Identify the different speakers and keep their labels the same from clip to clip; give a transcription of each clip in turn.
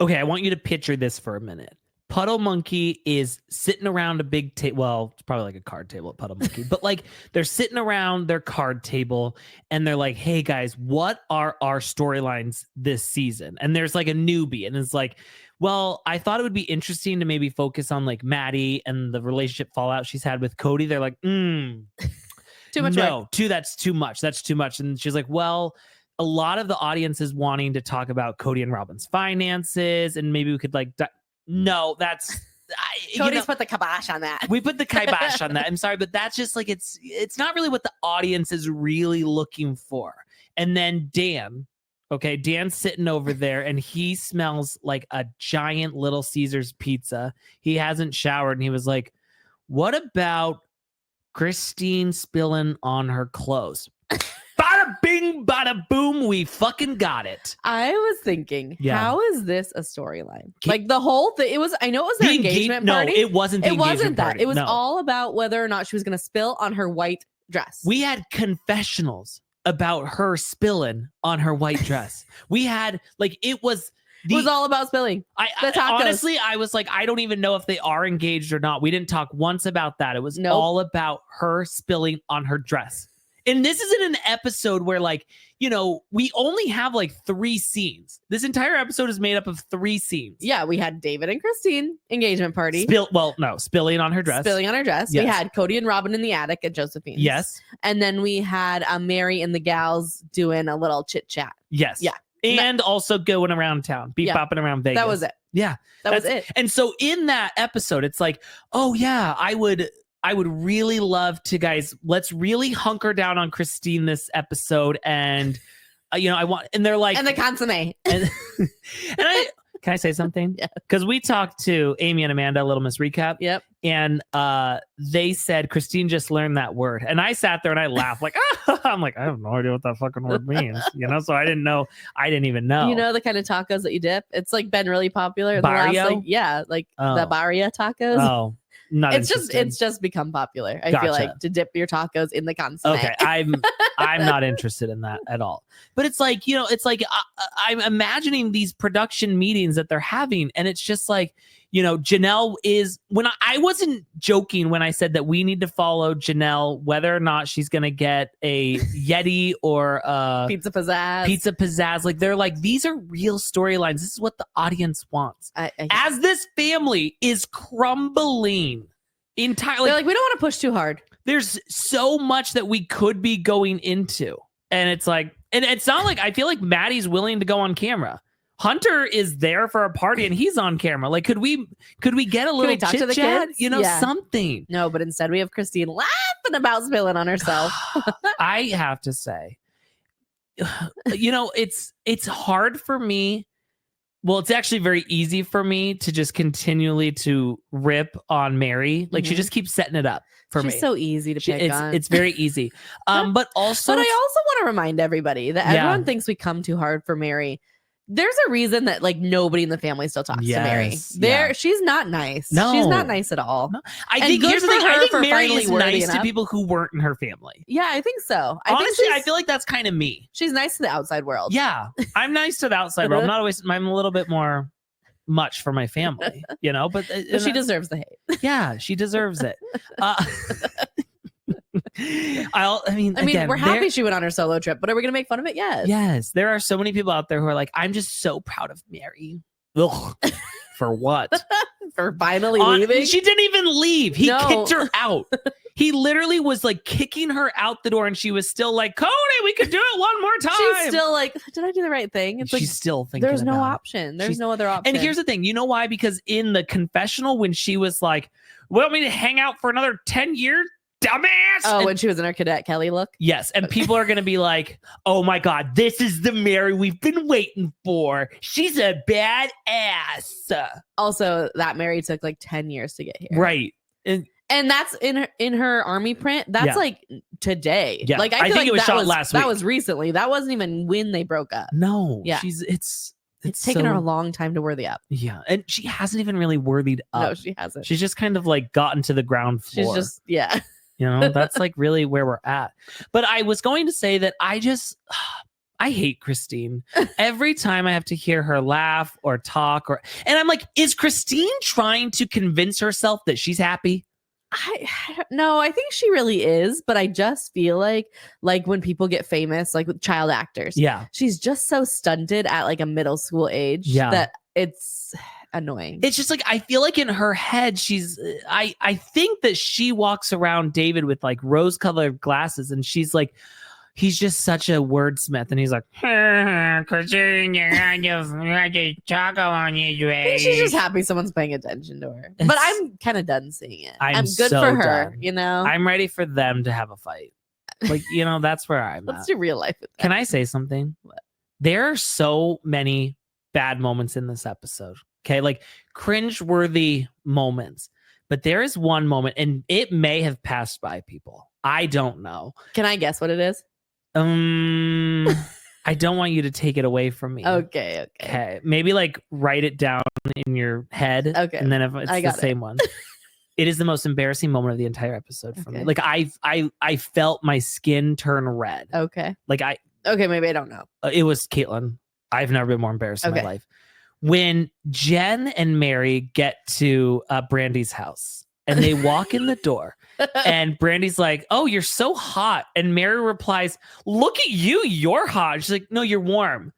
Speaker 1: Okay, I want you to picture this for a minute. Puddle Monkey is sitting around a big table. Well, it's probably like a card table at Puddle Monkey, but like they're sitting around their card table and they're like, hey guys, what are our storylines this season? And there's like a newbie and it's like, well, I thought it would be interesting to maybe focus on like Maddie and the relationship fallout she's had with Cody. They're like,
Speaker 2: too much work.
Speaker 1: That's too much. That's too much. And she's like, well, a lot of the audience is wanting to talk about Kody and Robyn's finances, and maybe we could like, no, that's
Speaker 2: Cody's put the kibosh on that.
Speaker 1: We put the kibosh on that. I'm sorry, but that's just like it's not really what the audience is really looking for. And then Dan's sitting over there, and he smells like a giant Little Caesars pizza. He hasn't showered, and he was like, "What about Christine spilling on her clothes?" Bada bing, bada boom, we fucking got it.
Speaker 2: I was thinking, how is this a storyline? Like the whole thing, I know it was their engagement party.
Speaker 1: No, it wasn't the engagement party.
Speaker 2: It was all about whether or not she was going to spill on her white dress.
Speaker 1: We had confessionals about her spilling on her white dress. We had, like, it was
Speaker 2: all about spilling.
Speaker 1: Honestly, I was like, I don't even know if they are engaged or not. We didn't talk once about that. It was all about her spilling on her dress. And this isn't an episode where, like, you know, we only have like 3 scenes. This entire episode is made up of 3 scenes.
Speaker 2: Yeah, we had David and Christine engagement party.
Speaker 1: Spilling on her dress.
Speaker 2: Spilling on her dress. Yes. We had Kody and Robyn in the attic at Josephine's.
Speaker 1: Yes.
Speaker 2: And then we had Meri and the gals doing a little chit chat.
Speaker 1: Yes.
Speaker 2: Yeah.
Speaker 1: And also going around town, bopping around Vegas.
Speaker 2: That was it.
Speaker 1: Yeah.
Speaker 2: That was it.
Speaker 1: And so in that episode, it's like, oh yeah, I would really love to, guys, let's really hunker down on Christine this episode. And, and they're like,
Speaker 2: and the consomme.
Speaker 1: And can I say something?
Speaker 2: Yeah.
Speaker 1: Because we talked to Amy and Amanda, Little Miss Recap.
Speaker 2: Yep.
Speaker 1: And they said, Christine just learned that word. And I sat there and I laughed like, I'm like, I have no idea what that fucking word means. So I didn't know. I didn't even know.
Speaker 2: You know the kind of tacos that you dip? It's like been really popular.
Speaker 1: Barrio?
Speaker 2: The barrio tacos.
Speaker 1: Oh.
Speaker 2: It's just become popular. I feel like to dip your tacos in the consomme.
Speaker 1: Okay, I'm not interested in that at all. But it's like, I'm imagining these production meetings that they're having, and it's just like, Janelle is, when I wasn't joking when I said that we need to follow Janelle, whether or not she's gonna get a Yeti or
Speaker 2: pizza pizzazz.
Speaker 1: Like, they're like, these are real storylines. This is what the audience wants. As this family is crumbling entirely,
Speaker 2: they're like, we don't want to push too hard.
Speaker 1: There's so much that we could be going into, and it's like, and it's not like, I feel like Maddie's willing to go on camera. Hunter is there for a party and he's on camera. Like, could we get a little chit chat? Something.
Speaker 2: No, but instead we have Christine laughing about spilling on herself.
Speaker 1: I have to say, it's hard for me. Well, it's actually very easy for me to just continually to rip on Meri. Like, she just keeps setting it up for me.
Speaker 2: She's so easy to pick on.
Speaker 1: It's very easy. But I also
Speaker 2: want to remind everybody that everyone thinks we come too hard for Meri. There's a reason that like nobody in the family still talks to Meri. She's not nice.
Speaker 1: No,
Speaker 2: she's not nice at all.
Speaker 1: No. I think here's the thing. I think Meri is nice to people who weren't in her family.
Speaker 2: Yeah, I think so.
Speaker 1: Honestly, I feel like that's kind of me.
Speaker 2: She's nice to the outside world.
Speaker 1: Yeah, I'm nice to the outside world. I'm a little bit more much for my family, but
Speaker 2: she deserves the hate.
Speaker 1: Yeah, she deserves it.
Speaker 2: We're happy she went on her solo trip, but are we going to make fun of it?
Speaker 1: Yes. There are so many people out there who are like, I'm just so proud of Meri. Ugh. For what?
Speaker 2: For finally leaving?
Speaker 1: She didn't even leave. He kicked her out. He literally was like kicking her out the door, and she was still like, Cody, we could do it one more time.
Speaker 2: She's still like, did I do the right thing? It's
Speaker 1: she's
Speaker 2: like,
Speaker 1: still thinking
Speaker 2: there's no option. There's no other option.
Speaker 1: And here's the thing. You know why? Because in the confessional, when she was like, want me to hang out for another 10 years? Dumbass.
Speaker 2: Oh, when she was in her Cadet Kelly look?
Speaker 1: Yes. And people are going to be like, oh my God, this is the Meri we've been waiting for. She's a badass.
Speaker 2: Also, that Meri took like 10 years to get here.
Speaker 1: Right.
Speaker 2: And that's in her army print. That's like today.
Speaker 1: Yeah.
Speaker 2: Like
Speaker 1: I think it was shot last week.
Speaker 2: That was recently. That wasn't even when they broke up.
Speaker 1: No.
Speaker 2: Yeah. It's taken her a long time to worthy up.
Speaker 1: Yeah. And she hasn't even really worthied up.
Speaker 2: No, she hasn't.
Speaker 1: She's just kind of like gotten to the ground floor.
Speaker 2: She's just, yeah.
Speaker 1: That's like really where we're at. But I was going to say that I hate Christine. Every time I have to hear her laugh or talk and I'm like, is Christine trying to convince herself that she's happy?
Speaker 2: I don't know. I think she really is, but I just feel like when people get famous, like with child actors, she's just so stunted at like a middle school age that it's annoying.
Speaker 1: It's just like, I feel like in her head, I think that she walks around David with like rose-colored glasses, and she's like, he's just such a wordsmith, and he's like,
Speaker 2: I think she's just happy someone's paying attention to her. But I'm kind of done seeing it. I'm good
Speaker 1: so
Speaker 2: for her,
Speaker 1: done.
Speaker 2: you know?
Speaker 1: I'm ready for them to have a fight. Like, you know, that's where I'm
Speaker 2: Let's
Speaker 1: at.
Speaker 2: do real life with that.
Speaker 1: Can I say something?
Speaker 2: What?
Speaker 1: There are so many bad moments in this episode. Okay, like cringe-worthy moments. But there is one moment, and it may have passed by people. I don't know.
Speaker 2: Can I guess what it is?
Speaker 1: I don't want you to take it away from me.
Speaker 2: Okay.
Speaker 1: Maybe like write it down in your head.
Speaker 2: Okay.
Speaker 1: And then if it's the same one. It is the most embarrassing moment of the entire episode for me. Like I felt my skin turn red.
Speaker 2: Okay.
Speaker 1: Okay,
Speaker 2: maybe I don't know.
Speaker 1: It was Caitlin. I've never been more embarrassed in my life. When Jen and Meri get to Brandi's house and they walk in the door. And Brandi's like, oh, you're so hot. And Meri replies, look at you, you're hot. She's like, no, you're warm.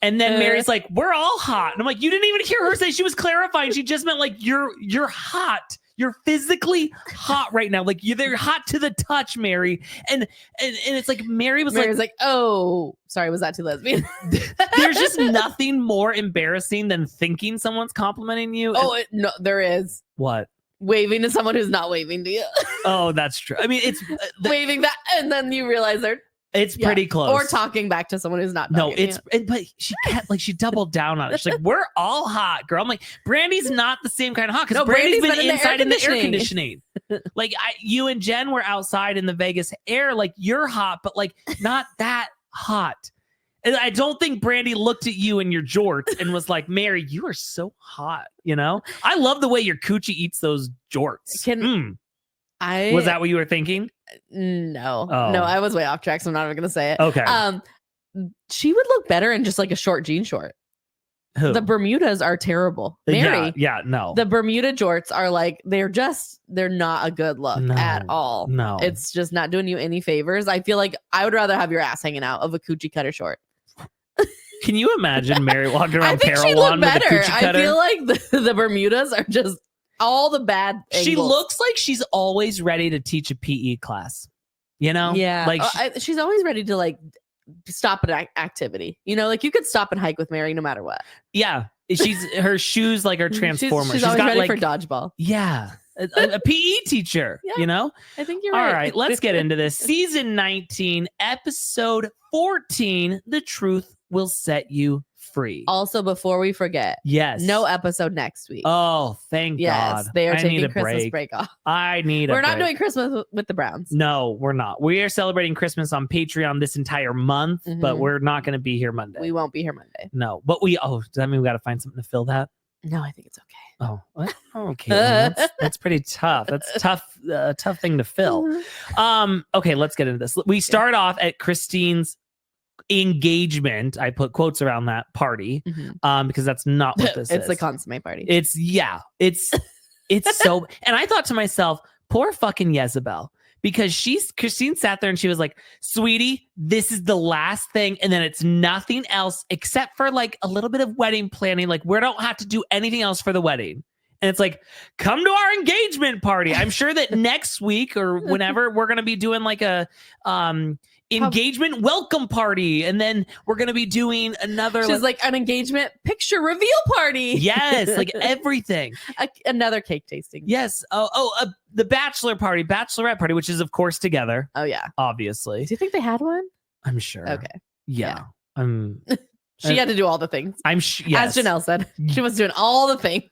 Speaker 1: And then Mary's like, we're all hot. And I'm like, you didn't even hear her say, she was clarifying. She just meant like, you're hot. You're physically hot right now. Like they're hot to the touch, Meri. And it's like, Mary's
Speaker 2: like, oh, sorry, was that too lesbian?
Speaker 1: There's just nothing more embarrassing than thinking someone's complimenting you.
Speaker 2: Oh, no, there is.
Speaker 1: What?
Speaker 2: Waving to someone who's not waving to you.
Speaker 1: Oh, that's true. I mean, it's
Speaker 2: waving that, and then you realize
Speaker 1: it's pretty close.
Speaker 2: Or talking back to someone who's not.
Speaker 1: But she kept she doubled down on it. She's like, "We're all hot, girl." I'm like, Brandi's not the same kind of hot because Brandi's been inside in the air conditioning. Like you and Jen were outside in the Vegas air. Like you're hot, but like not that hot. And I don't think Brandi looked at you in your jorts and was like, Meri, you are so hot. You know, I love the way your coochie eats those jorts. Was that what you were thinking?
Speaker 2: No, I was way off track, so I'm not even going to say it.
Speaker 1: Okay.
Speaker 2: She would look better in just like a short jean short.
Speaker 1: Who?
Speaker 2: The Bermudas are terrible. Meri.
Speaker 1: No.
Speaker 2: The Bermuda jorts are like, they're not a good look at all.
Speaker 1: No.
Speaker 2: It's just not doing you any favors. I feel like I would rather have your ass hanging out of a coochie cutter short.
Speaker 1: Can you imagine Meri walking around
Speaker 2: Parowan with a coochie cutter? I feel like the Bermudas are just all the bad angles.
Speaker 1: She looks like she's always ready to teach a PE class. You know?
Speaker 2: Yeah. Like she's always ready to like stop an activity. You know, like you could stop and hike with Meri no matter what.
Speaker 1: Yeah. Her shoes like are Transformers.
Speaker 2: She's always ready for dodgeball.
Speaker 1: Yeah. A PE teacher, you know?
Speaker 2: I think you're right.
Speaker 1: All right, let's get into this. Season 19, episode 14, The Truth Will Set You Free.
Speaker 2: Also, before we forget, no episode next week.
Speaker 1: Oh, thank God.
Speaker 2: They are taking Christmas break off.
Speaker 1: We're
Speaker 2: not doing Christmas with the Browns.
Speaker 1: No, we're not. We are celebrating Christmas on Patreon this entire month, but we're not going to be here Monday.
Speaker 2: We won't be here Monday.
Speaker 1: No, but does that mean we got to find something to fill that?
Speaker 2: No, I think it's okay.
Speaker 1: Oh, what? Okay. That's pretty tough. That's a tough thing to fill. Okay, let's get into this. We start off at Christine's engagement. I put quotes around that party because that's not what this is.
Speaker 2: It's the consomme party.
Speaker 1: It's so, and I thought to myself, poor fucking Jezebel, because Christine sat there and she was like, sweetie, this is the last thing. And then it's nothing else except for like a little bit of wedding planning. Like we don't have to do anything else for the wedding. And it's like, come to our engagement party. I'm sure that next week or whenever we're going to be doing like a, engagement welcome party, and then we're gonna be doing another.
Speaker 2: She's like an engagement picture reveal party.
Speaker 1: Yes, like everything.
Speaker 2: Another cake tasting.
Speaker 1: Yes. The bachelorette party, which is of course together.
Speaker 2: Oh yeah,
Speaker 1: obviously.
Speaker 2: Do you think they had one?
Speaker 1: I'm sure.
Speaker 2: Okay.
Speaker 1: Yeah.
Speaker 2: She had to do all the things.
Speaker 1: Yes.
Speaker 2: As Janelle said, she was doing all the things.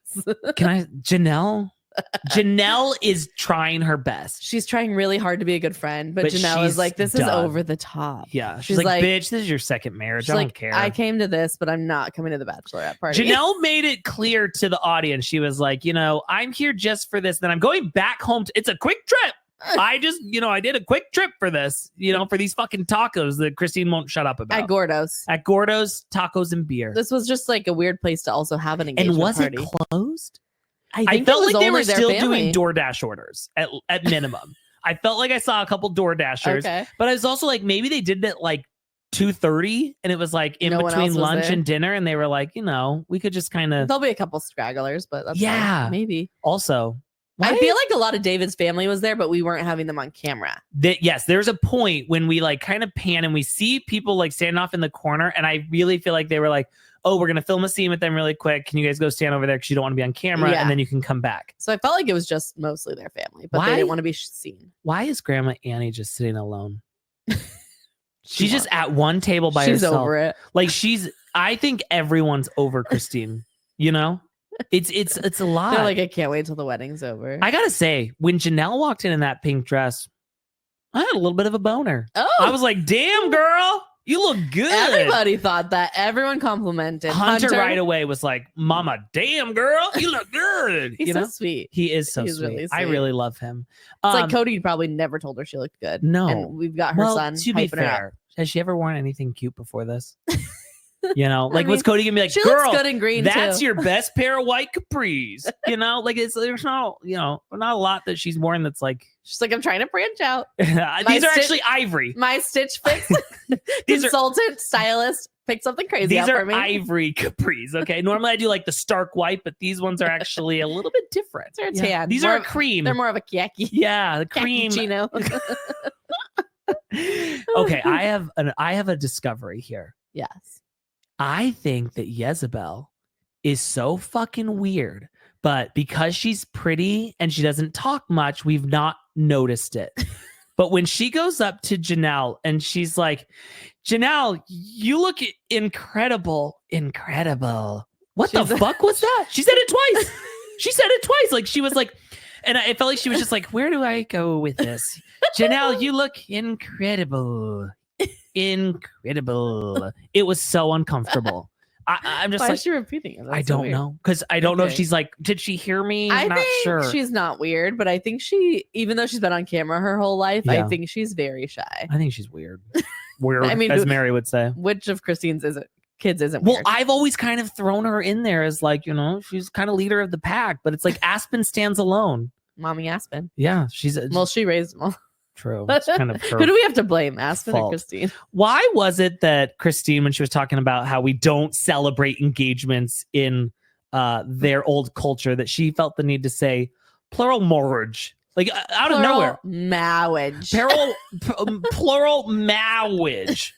Speaker 1: Janelle is trying her best.
Speaker 2: She's trying really hard to be a good friend, but Janelle is like, this is over the top.
Speaker 1: Yeah. She's like, bitch, this is your second marriage. I don't care.
Speaker 2: I came to this, but I'm not coming to the bachelorette party.
Speaker 1: Janelle made it clear to the audience. She was like, I'm here just for this. Then I'm going back home. It's a quick trip. I just, I did a quick trip for this, for these fucking tacos that Christine won't shut up about.
Speaker 2: At Gordo's.
Speaker 1: At Gordo's, tacos and beer.
Speaker 2: This was just like a weird place to also have an engagement
Speaker 1: party. And was it closed? I felt like they were still doing DoorDash orders at minimum. I felt like I saw a couple DoorDashers, but I was also like, maybe they did it like 2:30 and it was like in between lunch and dinner, and they were like, we could just kind of.
Speaker 2: There'll be a couple stragglers, but that's fine. Maybe.
Speaker 1: Also,
Speaker 2: I feel like a lot of David's family was there, but we weren't having them on camera.
Speaker 1: Yes, there's a point when we like kind of pan and we see people like standing off in the corner, and I really feel like they were like, oh, we're gonna film a scene with them really quick. Can you guys go stand over there because you don't want to be on camera, and then you can come back.
Speaker 2: So I felt like it was just mostly their family, but they didn't want to be seen.
Speaker 1: Why is Grandma Annie just sitting alone? She's just at one table by herself. She's
Speaker 2: over it.
Speaker 1: Like I think everyone's over Christine. It's a lot.
Speaker 2: They're like, I can't wait till the wedding's over.
Speaker 1: I gotta say, when Janelle walked in that pink dress, I had a little bit of a boner.
Speaker 2: Oh,
Speaker 1: I was like, damn, girl, you look good.
Speaker 2: Everybody thought that. Everyone complimented.
Speaker 1: Hunter right away was like, mama, damn, girl, you look good.
Speaker 2: He's so sweet.
Speaker 1: He is so sweet. Really sweet. I really love him.
Speaker 2: It's like Kody probably never told her she looked good.
Speaker 1: No.
Speaker 2: And we've got her son.
Speaker 1: To be fair, has she ever worn anything cute before this? Was Kody gonna be like,
Speaker 2: she
Speaker 1: girl,
Speaker 2: looks good in green
Speaker 1: that's
Speaker 2: too.
Speaker 1: your best pair of white capris? There's not, not a lot that she's worn that's like.
Speaker 2: She's like, I'm trying to branch out.
Speaker 1: These are actually ivory.
Speaker 2: My Stitch Fix consultant, stylist, picked something crazy out for me.
Speaker 1: These are ivory capris, okay? Normally I do like the stark white, but these ones are actually a little bit different.
Speaker 2: They're tan.
Speaker 1: These are cream.
Speaker 2: They're more of a khaki.
Speaker 1: Yeah, the cream.
Speaker 2: Chino.
Speaker 1: Okay, I have a discovery here.
Speaker 2: Yes.
Speaker 1: I think that Jezebel is so fucking weird, but because she's pretty and she doesn't talk much, we've not noticed it. But when she goes up to Janelle and she's like, Janelle, you look incredible. What the fuck was that? She said it twice. She said it twice. Like she was like, and I felt like she was just like, where do I go with this? Janelle, you look incredible. It was so uncomfortable. I'm just
Speaker 2: Why
Speaker 1: like,
Speaker 2: is she repeating it?
Speaker 1: I don't know, because I don't know if she's like, did she hear me?
Speaker 2: I
Speaker 1: not
Speaker 2: think
Speaker 1: sure.
Speaker 2: She's not weird, but I think even though she's been on camera her whole life, I think she's very shy.
Speaker 1: I think she's weird. Weird, as Meri would say.
Speaker 2: Which of Christine's kids isn't weird?
Speaker 1: Well, I've always kind of thrown her in there as like, she's kind of leader of the pack, but it's like Aspen stands alone.
Speaker 2: Mommy Aspen.
Speaker 1: Yeah, she
Speaker 2: raised them all.
Speaker 1: True. It's kind of
Speaker 2: who do we have to blame, Aspen or Christine?
Speaker 1: Why was it that Christine, when she was talking about how we don't celebrate engagements in their old culture, that she felt the need to say plural marriage, like out of nowhere?
Speaker 2: Marriage.
Speaker 1: Plural marriage.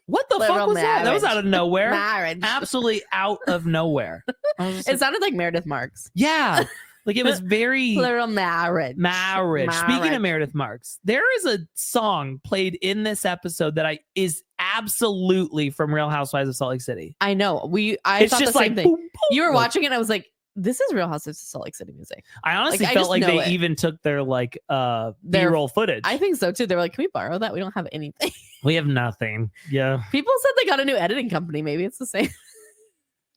Speaker 1: What the fuck was that? That was out of nowhere.
Speaker 2: Marriage.
Speaker 1: Absolutely out of nowhere.
Speaker 2: It sounded like Meredith Marks.
Speaker 1: Yeah. Like it was very
Speaker 2: plural marriage.
Speaker 1: Speaking of Meredith Marks, there is a song played in this episode that is absolutely from Real Housewives of Salt Lake City.
Speaker 2: I know. I thought the same thing. Boom, boom, you were watching it and I was like, this is Real Housewives of Salt Lake City music.
Speaker 1: I honestly felt like they even took their like B-roll footage.
Speaker 2: I think so too. They were like, can we borrow that? We don't have anything.
Speaker 1: We have nothing. Yeah.
Speaker 2: People said they got a new editing company. Maybe it's the same.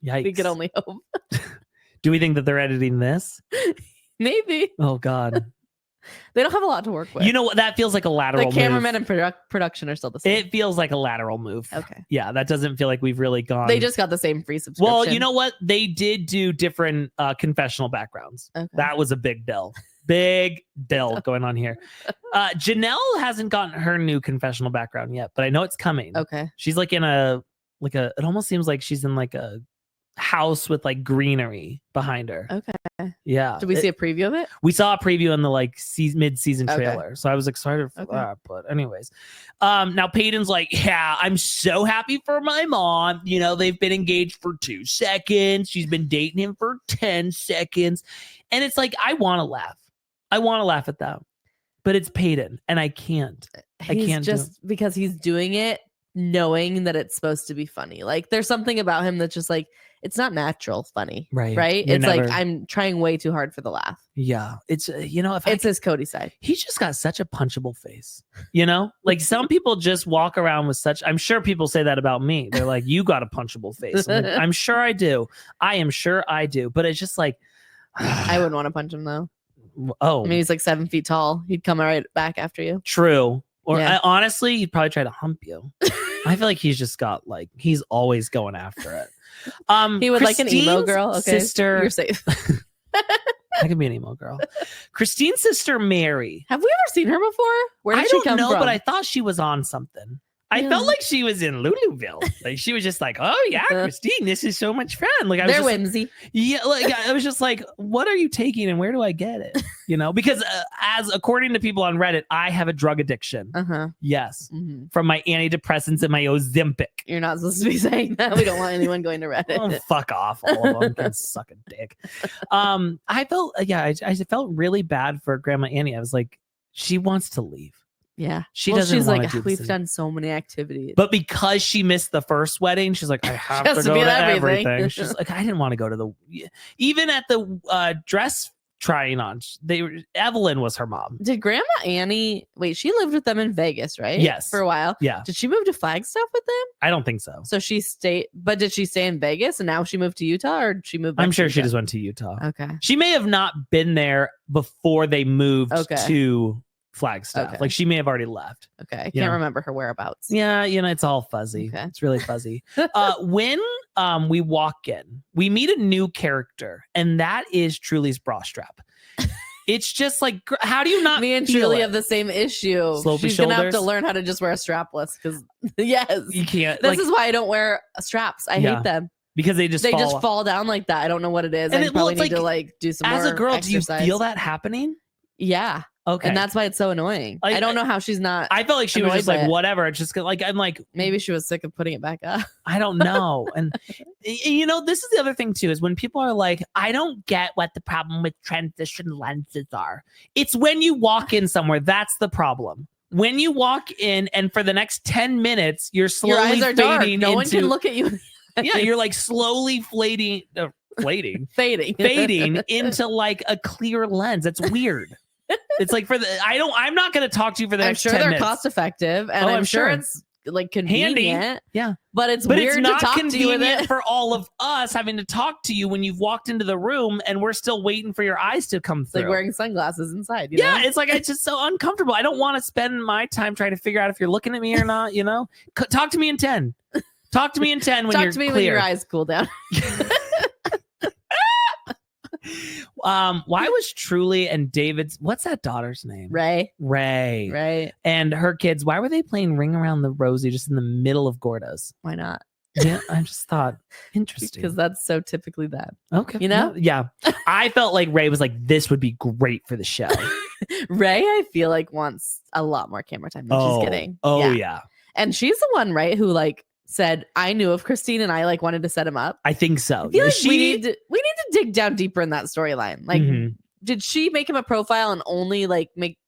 Speaker 1: Yikes.
Speaker 2: We could only hope.
Speaker 1: Do we think that they're editing this?
Speaker 2: Maybe.
Speaker 1: Oh, God.
Speaker 2: They don't have a lot to work with.
Speaker 1: You know what? That feels like a lateral move.
Speaker 2: The cameraman and production are still the same.
Speaker 1: It feels like a lateral move.
Speaker 2: Okay.
Speaker 1: Yeah, that doesn't feel like we've really gone.
Speaker 2: They just got the same free subscription.
Speaker 1: Well, you know what? They did do different confessional backgrounds. Okay. That was a big deal. Big deal going on here. Janelle hasn't gotten her new confessional background yet, but I know it's coming.
Speaker 2: Okay.
Speaker 1: She's like in it almost seems like she's in like a house with like greenery behind her.
Speaker 2: Okay.
Speaker 1: Yeah.
Speaker 2: Did we see a preview of it?
Speaker 1: We saw a preview in the like mid-season trailer. So I was excited for that. But anyways. Now Peyton's like, yeah, I'm so happy for my mom. They've been engaged for 2 seconds. She's been dating him for 10 seconds. And it's like, I want to laugh. I want to laugh at that. But it's Peyton and I can't. I can't just
Speaker 2: because he's doing it knowing that it's supposed to be funny. Like there's something about him that's just like, it's not natural funny. Right. It's like I'm trying way too hard for the laugh.
Speaker 1: Yeah. It's
Speaker 2: it's his Kody side.
Speaker 1: He's just got such a punchable face. Like some people just walk around with I'm sure people say that about me. They're like, you got a punchable face. I'm sure I do. I am sure I do. But it's just like
Speaker 2: I wouldn't want to punch him though.
Speaker 1: Oh,
Speaker 2: I mean, he's like 7 feet tall. He'd come right back after you.
Speaker 1: True. Or honestly, he'd probably try to hump you. I feel like he's just got like he's always going after it.
Speaker 2: He would like an emo girl. Okay,
Speaker 1: sister,
Speaker 2: you're safe.
Speaker 1: I could be an emo girl. Christine's sister Meri.
Speaker 2: Have we ever seen her before? Where did she come from? I don't know,
Speaker 1: but I thought she was on something. I felt like she was in Luluville. Like she was just like, oh yeah, Christine, this is so much fun. Like I was
Speaker 2: they're whimsy.
Speaker 1: Yeah, like I was just like, what are you taking and where do I get it? You know, because as according to people on Reddit, I have a drug addiction. Yes, from my antidepressants and my Ozempic.
Speaker 2: You're not supposed to be saying that. We don't want anyone going to Reddit.
Speaker 1: Oh, fuck off, all of them can suck a dick. I felt I felt really bad for Grandma Annie. I was like, she wants to leave.
Speaker 2: Yeah.
Speaker 1: She's
Speaker 2: like, we've done so many activities.
Speaker 1: But because she missed the first wedding, she's like, I have to go to everything. She's like, I didn't want to go to the, even at the dress trying on. Evelyn was her mom.
Speaker 2: Did Grandma Annie, wait, she lived with them in Vegas, right?
Speaker 1: Yes.
Speaker 2: For a while.
Speaker 1: Yeah.
Speaker 2: Did she move to Flagstaff with them?
Speaker 1: I don't think so.
Speaker 2: So she stayed, but did she stay in Vegas and now she moved to Utah or did she moved back
Speaker 1: I'm sure
Speaker 2: to
Speaker 1: she just went to Utah.
Speaker 2: Okay.
Speaker 1: She may have not been there before they moved to Flagstaff. Like she may have already left.
Speaker 2: Okay. I can't remember her whereabouts.
Speaker 1: Yeah, it's all fuzzy. Okay. It's really fuzzy. When we walk in, we meet a new character, and that is Truly's bra strap. It's just like, how do you not?
Speaker 2: Me and Truly have the same issue. She's gonna have to learn how to just wear a strapless because yes,
Speaker 1: you can't.
Speaker 2: This is why I don't wear straps. I hate them.
Speaker 1: Because they just
Speaker 2: fall down like that. I don't know what it is.
Speaker 1: And
Speaker 2: I probably need to like do some more
Speaker 1: as a girl,
Speaker 2: exercise.
Speaker 1: Do you feel that happening?
Speaker 2: Yeah.
Speaker 1: Okay.
Speaker 2: And that's why it's so annoying. I don't know how she's not.
Speaker 1: I felt like she was just like, whatever. It's just like, I'm like,
Speaker 2: maybe she was sick of putting it back up.
Speaker 1: I don't know. And, this is the other thing too, is when people are like, I don't get what the problem with transition lenses are. It's when you walk in somewhere. That's the problem. When you walk in and for the next 10 minutes, you're slowly
Speaker 2: your eyes are
Speaker 1: fading
Speaker 2: dark. No one can look at you.
Speaker 1: Yeah. You're like slowly fading into like a clear lens. That's weird. It's like I'm not going to talk to you for the next 10 minutes.
Speaker 2: I'm sure they're cost effective and I'm sure it's like convenient.
Speaker 1: Handy. Yeah.
Speaker 2: But it's weird
Speaker 1: not
Speaker 2: to talk to you with it.
Speaker 1: For all of us having to talk to you when you've walked into the room and we're still waiting for your eyes to come through.
Speaker 2: Like wearing sunglasses inside. You know?
Speaker 1: It's like, it's just so uncomfortable. I don't want to spend my time trying to figure out if you're looking at me or not, Talk to me in 10. Talk to me in 10 when you're clear.
Speaker 2: When your eyes cool down.
Speaker 1: Why was Truly and David's, what's that daughter's name?
Speaker 2: Ray.
Speaker 1: And her kids, why were they playing Ring Around the Rosie just in the middle of Gordo's?
Speaker 2: Why not?
Speaker 1: Yeah, I just thought interesting.
Speaker 2: Because that's so typically them.
Speaker 1: Okay.
Speaker 2: Yeah.
Speaker 1: I felt like Ray was like, this would be great for the show.
Speaker 2: Ray, I feel like wants a lot more camera time than she's getting.
Speaker 1: Oh yeah.
Speaker 2: And she's the one, right, who like said, I knew of Christine and I like wanted to set him up.
Speaker 1: I think so.
Speaker 2: I feel like we need to dig down deeper in that storyline. Like, did she make him a profile and only like make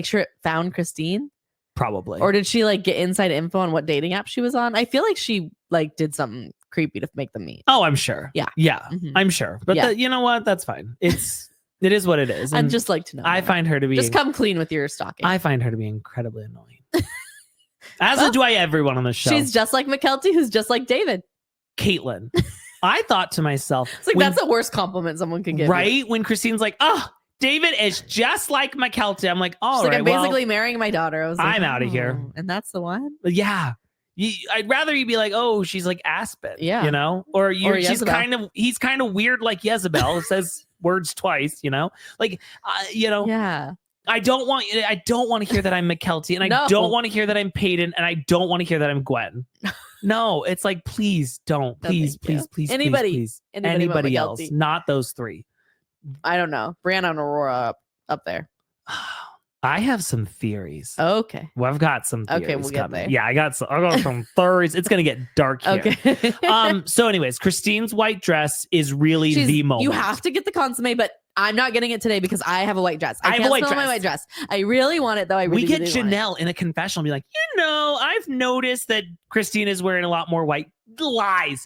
Speaker 2: sure it found Christine?
Speaker 1: Probably.
Speaker 2: Or did she like get inside info on what dating app she was on? I feel like she like did something creepy to make them meet.
Speaker 1: Oh, I'm sure.
Speaker 2: Yeah.
Speaker 1: I'm sure. But you know what? That's fine. It is what it is.
Speaker 2: I'd just like to know.
Speaker 1: I find her to be
Speaker 2: just come clean with your stalking.
Speaker 1: I find her to be incredibly annoying. As do I everyone on the show.
Speaker 2: She's just like McKelty, who's just like David.
Speaker 1: Caitlin. I thought to myself,
Speaker 2: it's like that's the worst compliment someone can give.
Speaker 1: Right?
Speaker 2: You.
Speaker 1: When Christine's like, oh, David is just like McKelty. I'm like, all right.
Speaker 2: I'm basically marrying my daughter. I was like,
Speaker 1: I'm out of here.
Speaker 2: And that's the one?
Speaker 1: Yeah. I'd rather you be like, oh, she's like Aspen.
Speaker 2: Yeah.
Speaker 1: Or he's kind of weird like Jezebel. It says words twice, Like,
Speaker 2: Yeah.
Speaker 1: I don't want to hear that I'm McKelty, and I don't want to hear that I'm Peyton, and I don't want to hear that I'm Gwen. No, it's like, please don't. Please. Anybody else, not those three.
Speaker 2: I don't know. Brianna and Aurora up there.
Speaker 1: I have some theories.
Speaker 2: Okay.
Speaker 1: Well, I've got some theories.
Speaker 2: Okay, we'll get there.
Speaker 1: Yeah, I got some theories. It's gonna get dark here.
Speaker 2: Okay.
Speaker 1: So anyways, Christine's white dress is really the moment.
Speaker 2: You have to get the consomme, but I'm not getting it today because I have a white dress. I have my white dress. I really want it though.
Speaker 1: We get Janelle in a confessional and be like, I've noticed that Christine is wearing a lot more white. Lies.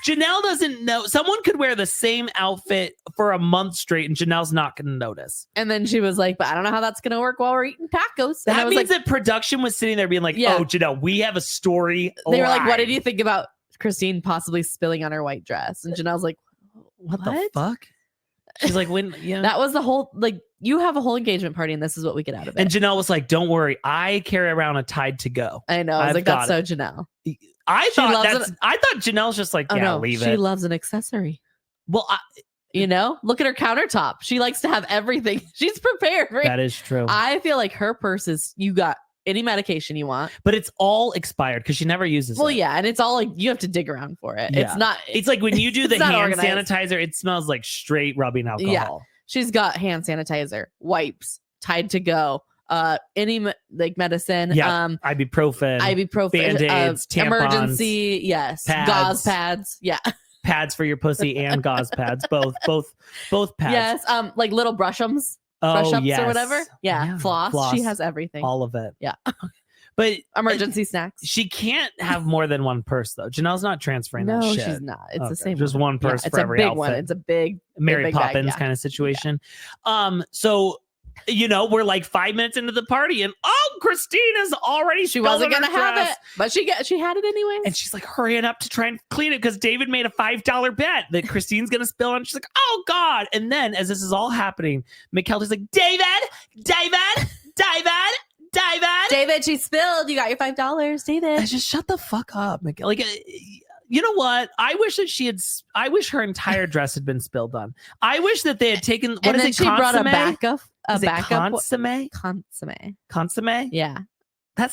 Speaker 1: Janelle doesn't know. Someone could wear the same outfit for a month straight and Janelle's not going to notice.
Speaker 2: And then she was like, but I don't know how that's going to work while we're eating tacos.
Speaker 1: That means that production was sitting there being like, oh, Janelle, we have a story.
Speaker 2: They were like, what did you think about Christine possibly spilling on her white dress? And Janelle's like,
Speaker 1: what the fuck? She's like, when,
Speaker 2: that was the whole, like, you have a whole engagement party and this is what we get out of it.
Speaker 1: And Janelle was like, don't worry, I carry around a Tide to go.
Speaker 2: I know. I was like, that's so Janelle.
Speaker 1: I thought Janelle's just like, leave it.
Speaker 2: She loves an accessory.
Speaker 1: Well,
Speaker 2: look at her countertop. She likes to have everything. She's prepared. Right?
Speaker 1: That is true.
Speaker 2: I feel like her purse is, you got any medication you want,
Speaker 1: but it's all expired because she never uses it.
Speaker 2: Well, yeah, and it's all like you have to dig around for it.
Speaker 1: Yeah.
Speaker 2: It's
Speaker 1: like when you do the hand sanitizer, it smells like straight rubbing alcohol.
Speaker 2: Yeah. She's got hand sanitizer, wipes, Tide to go, any like medicine,
Speaker 1: ibuprofen, Band-Aids, tampons,
Speaker 2: emergency, yes, pads. Gauze pads, yeah.
Speaker 1: Pads for your pussy and gauze pads, both pads.
Speaker 2: Yes, like little brush-ums. Brush ups or whatever. Yeah. Floss. She has everything.
Speaker 1: All of it.
Speaker 2: Yeah.
Speaker 1: But
Speaker 2: emergency snacks.
Speaker 1: She can't have more than one purse though. Janelle's not transferring that shit.
Speaker 2: No, she's not. It's the same.
Speaker 1: Just one purse for every outfit.
Speaker 2: It's a big
Speaker 1: Mary
Speaker 2: big
Speaker 1: Poppins
Speaker 2: bag,
Speaker 1: kind of situation. Yeah. So we're like 5 minutes into the party and Christina's already
Speaker 2: she wasn't gonna have it, but she had it anyway.
Speaker 1: And she's like hurrying up to try and clean it because David made a $5 bet that Christine's gonna spill on. She's like, oh God. And then as this is all happening, McKelty's like, David,
Speaker 2: she spilled. You got your $5, David.
Speaker 1: I just shut the fuck up, McKelty. Like, you know what? I wish that I wish her entire dress had been spilled on. I wish that they had taken. What is it?
Speaker 2: She brought a backup.
Speaker 1: Consomme? Consomme?
Speaker 2: Yeah.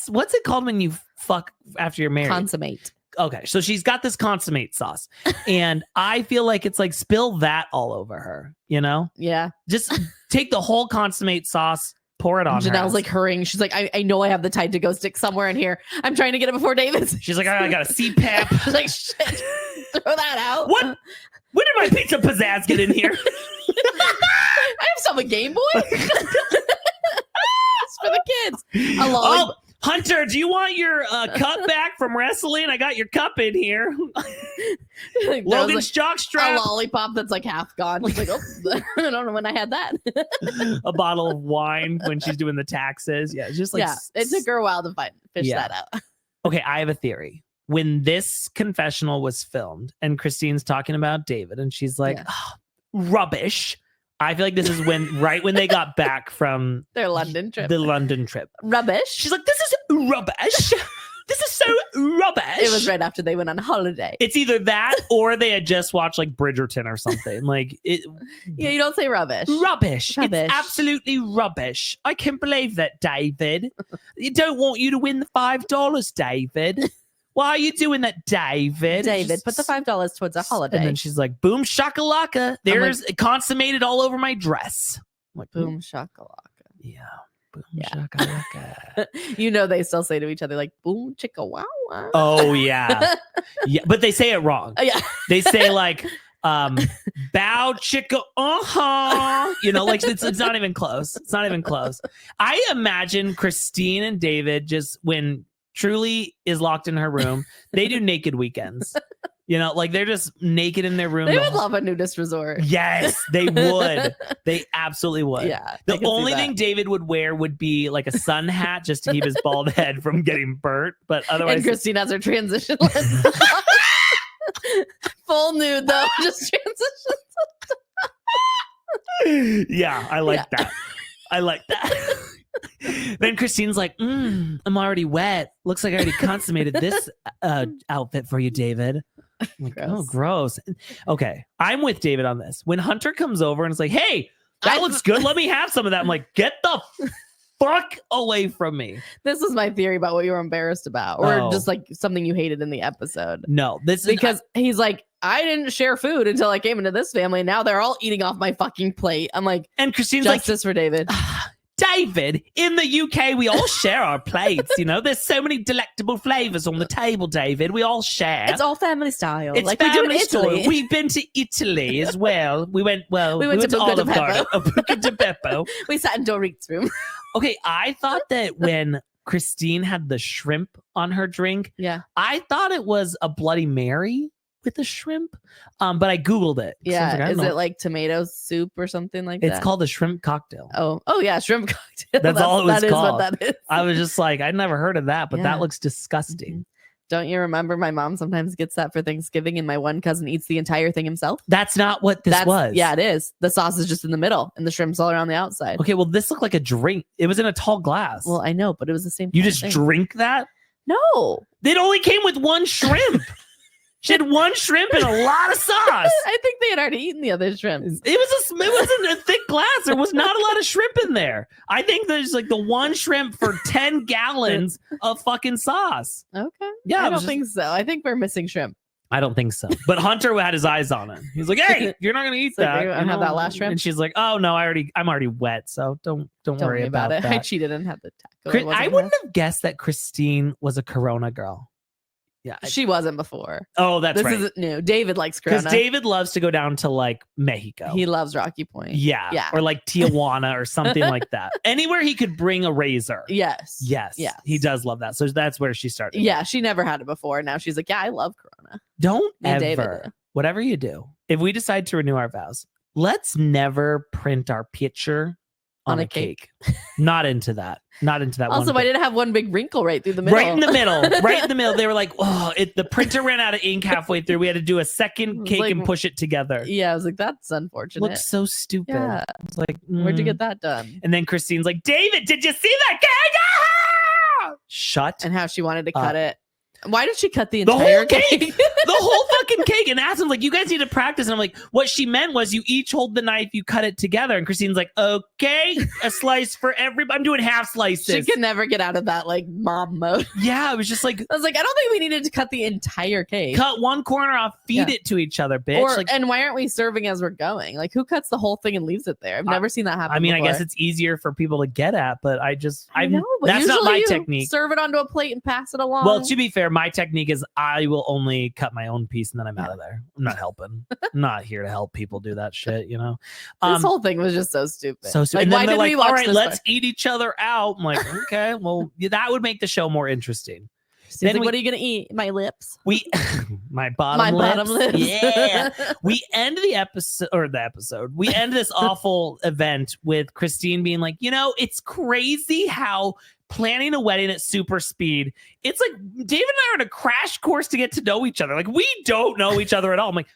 Speaker 1: What's it called when you fuck after you're married?
Speaker 2: Consummate.
Speaker 1: Okay, so she's got this consommate sauce, and I feel like it's like spill that all over her.
Speaker 2: Yeah.
Speaker 1: Just take the whole consommate sauce. Pour it on.
Speaker 2: Janelle's like hurrying. She's like, I know I have the Tide to go stick somewhere in here. I'm trying to get it before David's.
Speaker 1: She's like, I got a CPAP.
Speaker 2: She's like, shit, throw that out.
Speaker 1: What? When did my pizza pizzazz get in here?
Speaker 2: I have some a Game Boy. It's for the kids.
Speaker 1: Hunter, do you want your cup back from wrestling? I got your cup in here. Logan's jockstrap.
Speaker 2: A lollipop that's like half gone. She's like, I don't know when I had that.
Speaker 1: A bottle of wine when she's doing the taxes. Yeah, it's just like
Speaker 2: it took her a while to fish that out.
Speaker 1: Okay, I have a theory. When this confessional was filmed and Christine's talking about David and she's like, rubbish. I feel like this is right when they got back from
Speaker 2: their London trip.
Speaker 1: The London trip.
Speaker 2: Rubbish.
Speaker 1: She's like, this is rubbish. This is so rubbish.
Speaker 2: It was right after they went on holiday.
Speaker 1: It's either that or they had just watched like Bridgerton or something.
Speaker 2: Yeah, you don't say rubbish.
Speaker 1: Rubbish. It's absolutely rubbish. I can't believe that, David. You don't want you to win the $5, David. Why are you doing that, David?
Speaker 2: David, put the $5 towards a holiday.
Speaker 1: And then she's like, boom shakalaka. There's consummated all over my dress. I'm like,
Speaker 2: boom shakalaka.
Speaker 1: Yeah. Boom shakalaka.
Speaker 2: They still say to each other like, boom chicka wow wow.
Speaker 1: Oh, yeah. Yeah, but they say it wrong.
Speaker 2: Yeah.
Speaker 1: They say like, bow chicka like it's not even close. It's not even close. I imagine Christine and David just when Truly is locked in her room, they do naked weekends. Like they're just naked in their room.
Speaker 2: They would love a nudist resort.
Speaker 1: Yes, they would. They absolutely would.
Speaker 2: Yeah.
Speaker 1: The only thing David would wear would be like a sun hat just to keep his bald head from getting burnt. But otherwise,
Speaker 2: and Christine has her transition lens. Full nude though, just transitions.
Speaker 1: Yeah, I like that. I like that. Then Christine's like, I'm already wet. Looks like I already consummated this outfit for you, David. I'm like, gross. Oh, gross. Okay, I'm with David on this. When Hunter comes over and is like, hey, that looks good. Let me have some of that. I'm like, get the fuck away from me.
Speaker 2: This is my theory about what you were embarrassed about, or just like something you hated in the episode.
Speaker 1: No, this is
Speaker 2: because he's like, I didn't share food until I came into this family. Now they're all eating off my fucking plate. I'm like,
Speaker 1: and Christine's
Speaker 2: justice for David.
Speaker 1: David, in the UK, we all share our plates. There's so many delectable flavors on the table, David. We all share.
Speaker 2: It's all family style.
Speaker 1: It's like family we do in Italy. We've been to Italy as well. We went to Olive Garden. Buca di Beppo.
Speaker 2: We sat in Dorit's room.
Speaker 1: Okay, I thought that when Christine had the shrimp on her drink, I thought it was a Bloody Mary with the shrimp, but I googled it.
Speaker 2: Yeah, is it like tomato soup or something like that?
Speaker 1: It's called a shrimp cocktail.
Speaker 2: Oh yeah, shrimp cocktail.
Speaker 1: That's all it was called.
Speaker 2: What that is.
Speaker 1: I was just like, I'd never heard of that, but that looks disgusting.
Speaker 2: Don't you remember my mom sometimes gets that for Thanksgiving and my one cousin eats the entire thing himself?
Speaker 1: That's not what this was.
Speaker 2: Yeah, it is. The sauce is just in the middle and the shrimp's all around the outside.
Speaker 1: Okay, well, this looked like a drink. It was in a tall glass.
Speaker 2: Well, I know, but it was the same
Speaker 1: You just drink that?
Speaker 2: No.
Speaker 1: It only came with one shrimp. She had one shrimp and a lot of sauce.
Speaker 2: I think they had already eaten the other shrimps.
Speaker 1: It wasn't a thick glass. There was not a lot of shrimp in there. I think there's like the one shrimp for 10 gallons of fucking sauce.
Speaker 2: Okay.
Speaker 1: Yeah,
Speaker 2: I don't think so. I think we're missing shrimp.
Speaker 1: I don't think so. But Hunter had his eyes on it. He's like, "Hey, you're not gonna eat that.
Speaker 2: I have that last shrimp."
Speaker 1: And she's like, "Oh no, I'm already wet, so don't worry about it."
Speaker 2: I cheated and had the taco.
Speaker 1: I wouldn't have guessed that Christine was a Corona girl. Yeah,
Speaker 2: she wasn't before.
Speaker 1: Oh, that's right.
Speaker 2: This isn't new. David likes Corona.
Speaker 1: Because David loves to go down to like Mexico.
Speaker 2: He loves Rocky Point.
Speaker 1: Yeah. Or like Tijuana or something like that. Anywhere he could bring a razor.
Speaker 2: Yes.
Speaker 1: He does love that. So that's where she started.
Speaker 2: Yeah, she never had it before. Now she's like, yeah, I love Corona.
Speaker 1: Don't ever, whatever you do, if we decide to renew our vows, let's never print our picture on a cake. Not into that.
Speaker 2: Also, I didn't have one big wrinkle right through the middle.
Speaker 1: Right in the middle. They were like, oh, the printer ran out of ink halfway through. We had to do a second cake and push it together.
Speaker 2: Yeah, I was like, that's unfortunate.
Speaker 1: Looks so stupid.
Speaker 2: Yeah.
Speaker 1: I was like,
Speaker 2: where'd you get that done?
Speaker 1: And then Christine's like, David, did you see that cake? Ah! Shut.
Speaker 2: And how she wanted to cut it. Why did she cut the entire
Speaker 1: whole cake? The whole fucking cake. And asked him, like, you guys need to practice. And I'm like, what she meant was you each hold the knife, you cut it together. And Christine's like, okay, a slice for everybody. I'm doing half slices.
Speaker 2: She could never get out of that, like, mom mode.
Speaker 1: Yeah, it was just like,
Speaker 2: I was like, I don't think we needed to cut the entire cake.
Speaker 1: Cut one corner off, feed it to each other, bitch.
Speaker 2: And why aren't we serving as we're going? Like, who cuts the whole thing and leaves it there? I've never seen that happen.
Speaker 1: I mean,
Speaker 2: before.
Speaker 1: I guess it's easier for people to get at, but I know,
Speaker 2: but
Speaker 1: that's not my technique.
Speaker 2: Serve it onto a plate and pass it along.
Speaker 1: Well, to be fair, my technique is I will only cut my own piece and then I'm out of there. I'm not helping. I'm not here to help people do that shit, you know?
Speaker 2: This whole thing was just so stupid.
Speaker 1: So stupid.
Speaker 2: Like,
Speaker 1: and then they're like, all right, let's
Speaker 2: part?
Speaker 1: eat each other out. I'm like, okay, well, that would make the show more interesting.
Speaker 2: Then like, what are you gonna eat? My lips.
Speaker 1: My bottom lips. Yeah. We end the episode. We end this awful event with Christine being like, you know, it's crazy how planning a wedding at super speed. It's like David and I are in a crash course to get to know each other. Like, we don't know each other at all. I'm like,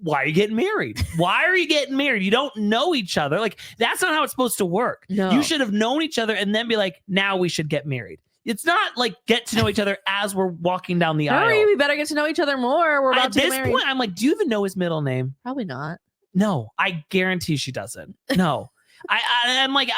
Speaker 1: why are you getting married? Why are you getting married? You don't know each other. Like, that's not how it's supposed to work.
Speaker 2: No.
Speaker 1: You should have known each other and then be like, now we should get married. It's not like get to know each other as we're walking down the aisle.
Speaker 2: We better get to know each other more. We're about
Speaker 1: at this point, I'm like, do you even know his middle name?
Speaker 2: Probably not.
Speaker 1: No, I guarantee she doesn't. No. I'm like,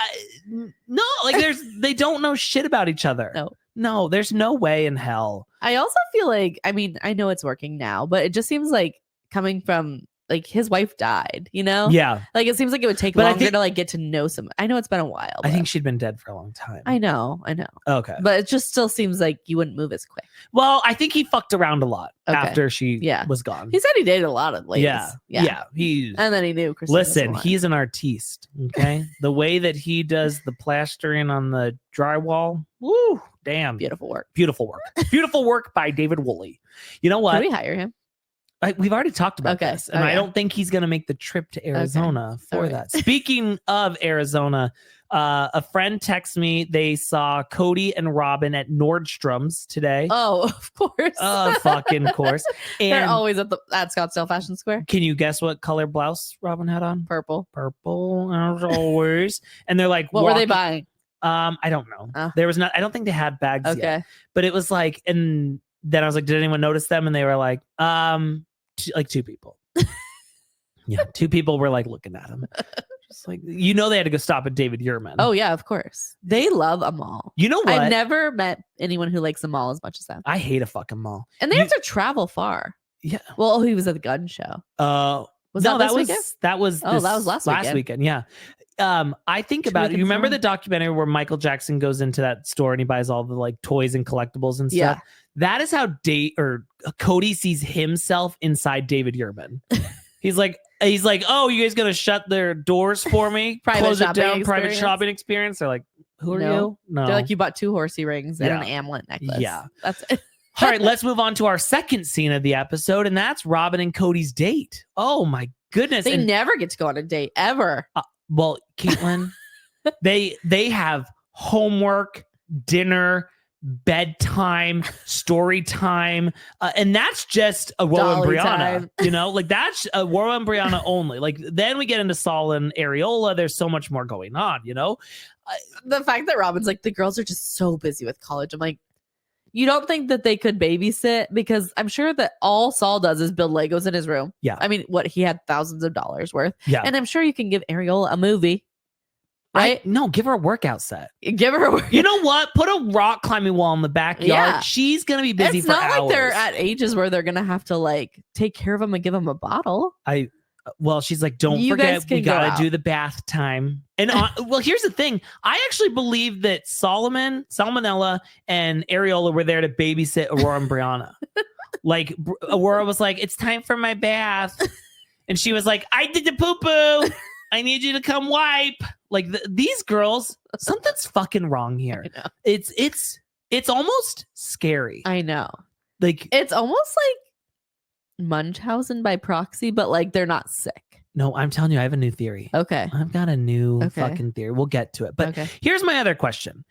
Speaker 1: no, like they don't know shit about each other. No, there's no way in hell.
Speaker 2: I also feel like, I mean, I know it's working now, but it just seems like coming from like his wife died, you know?
Speaker 1: Yeah.
Speaker 2: Like it seems like it would take longer to like get to know someone. I know it's been a while.
Speaker 1: I think she'd been dead for a long time.
Speaker 2: I know.
Speaker 1: Okay.
Speaker 2: But it just still seems like you wouldn't move as quick.
Speaker 1: Well, I think he fucked around a lot after she was gone.
Speaker 2: He said he dated a lot of ladies.
Speaker 1: Yeah.
Speaker 2: And then he knew Christine.
Speaker 1: Listen, he's an artiste. Okay. The way that he does the plastering on the drywall. Woo. Damn.
Speaker 2: Beautiful work.
Speaker 1: Beautiful work by David Woolley. You know what?
Speaker 2: Can we hire him?
Speaker 1: We've already talked about this, and I don't think he's going to make the trip to Arizona for that. Speaking of Arizona, a friend texted me. They saw Kody and Robyn at Nordstrom's today.
Speaker 2: Oh, of course.
Speaker 1: Fucking course. And
Speaker 2: they're always at Scottsdale Fashion Square.
Speaker 1: Can you guess what color blouse Robyn had on?
Speaker 2: Purple,
Speaker 1: as always. And they're like,
Speaker 2: what were they buying?
Speaker 1: I don't know. There was not. I don't think they had bags yet. But it was like, and then I was like, did anyone notice them? And they were like, like two people. Yeah, two people were like looking at him. Just like, you know, they had to go stop at David Yurman.
Speaker 2: Oh yeah, of course. They love a mall.
Speaker 1: You know what?
Speaker 2: I've never met anyone who likes a mall as much as that.
Speaker 1: I hate a fucking mall.
Speaker 2: And they have to travel far.
Speaker 1: Yeah.
Speaker 2: Well, he was at the gun show.
Speaker 1: That was last weekend. Yeah. I think about it. You remember the documentary where Michael Jackson goes into that store and he buys all the like toys and collectibles and stuff?
Speaker 2: Yeah.
Speaker 1: That is how Kody sees himself inside David Yurman. He's like, oh, you guys gonna shut their doors for me? Close it down, private shopping experience. They're like, who are you? No.
Speaker 2: They're like, you bought 2 horsey rings and an amulet necklace.
Speaker 1: Yeah.
Speaker 2: That's it.
Speaker 1: All right, let's move on to our second scene of the episode, and that's Robyn and Kody's date. Oh my goodness.
Speaker 2: They never get to go on a date ever.
Speaker 1: Well, Caitlin, they have homework, dinner, bedtime, story time, and that's just Aurora and Brianna. You know, like that's Aurora and Brianna only. Like then we get into Saul and Areola. There's so much more going on. You know,
Speaker 2: the fact that Robyn's like the girls are just so busy with college. I'm like, you don't think that they could babysit? Because I'm sure that all Saul does is build Legos in his room.
Speaker 1: Yeah.
Speaker 2: I mean, what, he had thousands of dollars worth.
Speaker 1: Yeah.
Speaker 2: And I'm sure you can give Areola a movie. Right?
Speaker 1: No, give her a workout set.
Speaker 2: Give her a
Speaker 1: You know what? Put a rock climbing wall in the backyard. Yeah. She's going to be busy for hours. It's not like
Speaker 2: they're at ages where they're going to have to like take care of him and give him a bottle.
Speaker 1: Well, she's like, don't forget, we got to do the bath time. And well, here's the thing. I actually believe that Salmonella, and Areola were there to babysit Aurora and Brianna. Like, Aurora was like, it's time for my bath. And she was like, I did the poo-poo. I need you to come wipe. Like, these girls, something's fucking wrong here. It's almost scary.
Speaker 2: I know.
Speaker 1: Like,
Speaker 2: it's almost like Munchausen by proxy, but like they're not sick.
Speaker 1: No, I'm telling you, I have a new theory.
Speaker 2: Okay.
Speaker 1: I've got a new fucking theory. We'll get to it. But here's my other question.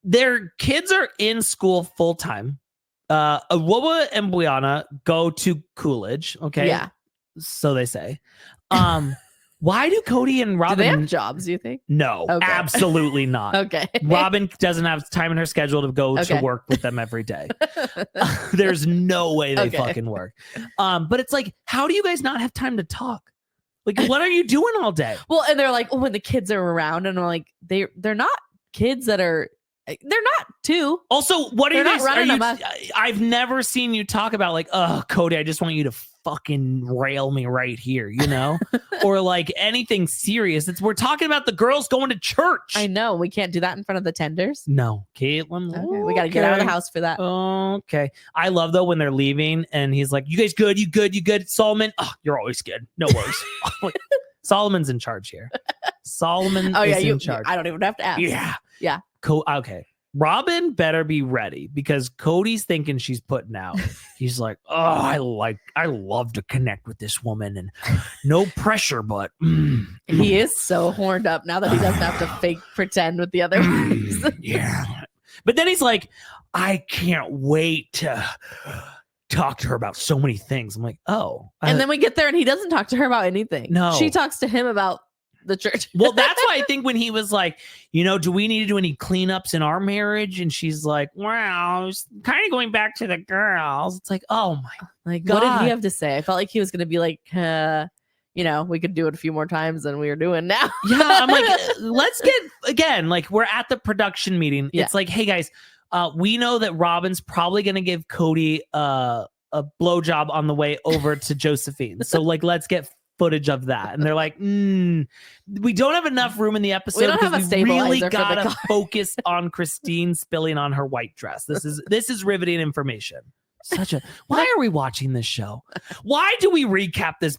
Speaker 1: Their kids are in school full time. Awoa and Brianna go to Coolidge. Okay.
Speaker 2: Yeah.
Speaker 1: So they say. Why do Kody and Robyn...
Speaker 2: Do they have jobs, you think?
Speaker 1: No, absolutely not.
Speaker 2: Okay.
Speaker 1: Robyn doesn't have time in her schedule to go to work with them every day. There's no way they fucking work. But it's like, how do you guys not have time to talk? Like, what are you doing all day?
Speaker 2: Well, and they're like, oh, when the kids are around, and I'm like, they're not kids that are... They're not two.
Speaker 1: Also, what are you guys... I've never seen you talk about like, oh, Kody, I just want you to fucking rail me right here, you know? Or like anything serious. We're talking about the girls going to church.
Speaker 2: I know. We can't do that in front of the tenders.
Speaker 1: No. Caitlin.
Speaker 2: Okay. We got to get out of the house for that.
Speaker 1: Okay. I love though when they're leaving and he's like, you guys good? You good? You good? Solomon? Oh, you're always good. No worries. Solomon's in charge here. Solomon is in charge.
Speaker 2: I don't even have to ask.
Speaker 1: Yeah.
Speaker 2: Yeah.
Speaker 1: Okay. Robyn better be ready because Cody's thinking she's putting out. He's like, oh, I love to connect with this woman and no pressure, but
Speaker 2: he is so horned up now that he doesn't have to fake pretend with the other wives.
Speaker 1: Yeah. But then he's like, I can't wait to talk to her about so many things. I'm like, oh.
Speaker 2: And then we get there and he doesn't talk to her about anything.
Speaker 1: No.
Speaker 2: She talks to him about the church.
Speaker 1: Well, that's why I think when he was like, you know, do we need to do any cleanups in our marriage? And she's like, wow, it's kind of going back to the girls. It's like, oh my God.
Speaker 2: What did he have to say? I felt like he was going to be like, you know, we could do it a few more times than we are doing now.
Speaker 1: Yeah, I'm like, let's get, again, like we're at the production meeting. Yeah. It's like, hey guys, we know that Robyn's probably going to give Kody a blowjob on the way over to Josephine. So like, let's get footage of that. And they're like, we don't have enough room in the episode because we really gotta focus on Christine spilling on her white dress. This is riveting information. Why are we watching this show? Why do we recap this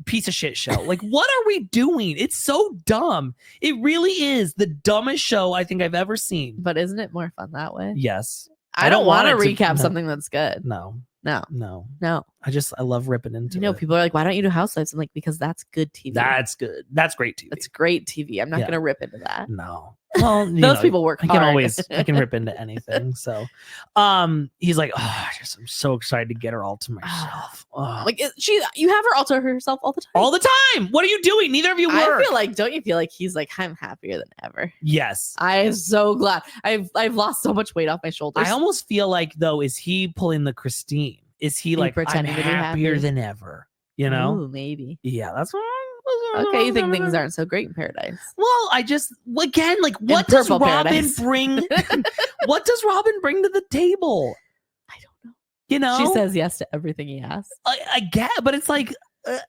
Speaker 1: piece of shit show? Like, what are we doing? It's so dumb. It really is the dumbest show I think I've ever seen.
Speaker 2: But isn't it more fun that way?
Speaker 1: Yes.
Speaker 2: I don't want to recap something that's good.
Speaker 1: No. I love ripping into it.
Speaker 2: People are like, why don't you do Housewives? I'm like, because that's good TV.
Speaker 1: That's good. That's great TV.
Speaker 2: That's great TV. I'm not going to rip into that.
Speaker 1: No. Well,
Speaker 2: those people work hard.
Speaker 1: I can rip into anything. So, he's like, oh, I'm so excited to get her all to myself.
Speaker 2: Like you have her all to herself all the time.
Speaker 1: All the time. What are you doing? Neither of you work.
Speaker 2: Don't you feel like he's like, I'm happier than ever?
Speaker 1: Yes.
Speaker 2: I am so glad. I've lost so much weight off my shoulders.
Speaker 1: I almost feel like though, is he pulling the Christine? Is he like, pretending I'm happier than ever? You know?
Speaker 2: Ooh, maybe.
Speaker 1: Yeah, that's what
Speaker 2: okay, you think things aren't so great in paradise?
Speaker 1: Well, again, like, what does Robyn bring? What does Robyn bring to the table?
Speaker 2: I don't know.
Speaker 1: You know,
Speaker 2: she says yes to everything he asks.
Speaker 1: I get, but it's like a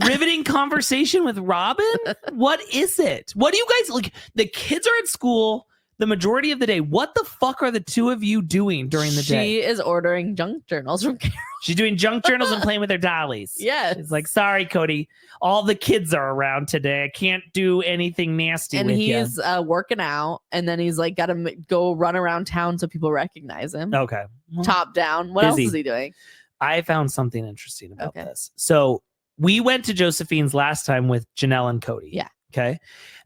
Speaker 1: riveting conversation with Robyn. What is it? What do you guys like? The kids are at school the majority of the day. What the fuck are the two of you doing during the day?
Speaker 2: She is ordering junk journals from Carol.
Speaker 1: She's doing junk journals and playing with her dollies.
Speaker 2: Yeah.
Speaker 1: It's like, sorry, Kody. All the kids are around today. I can't do anything nasty with you.
Speaker 2: And he's working out. And then he's like, got to go run around town so people recognize him.
Speaker 1: Okay.
Speaker 2: Well, top down. What else is he doing?
Speaker 1: I found something interesting about this. So we went to Josephine's last time with Janelle and Kody.
Speaker 2: Yeah.
Speaker 1: Okay.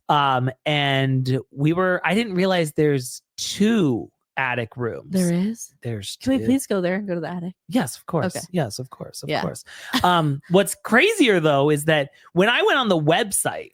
Speaker 1: And I didn't realize there's 2 attic rooms.
Speaker 2: There is?
Speaker 1: There's
Speaker 2: Can we please go there and go to the attic?
Speaker 1: Yes, of course.
Speaker 2: Okay.
Speaker 1: Yes, of course. Of course. What's crazier though is that when I went on the website,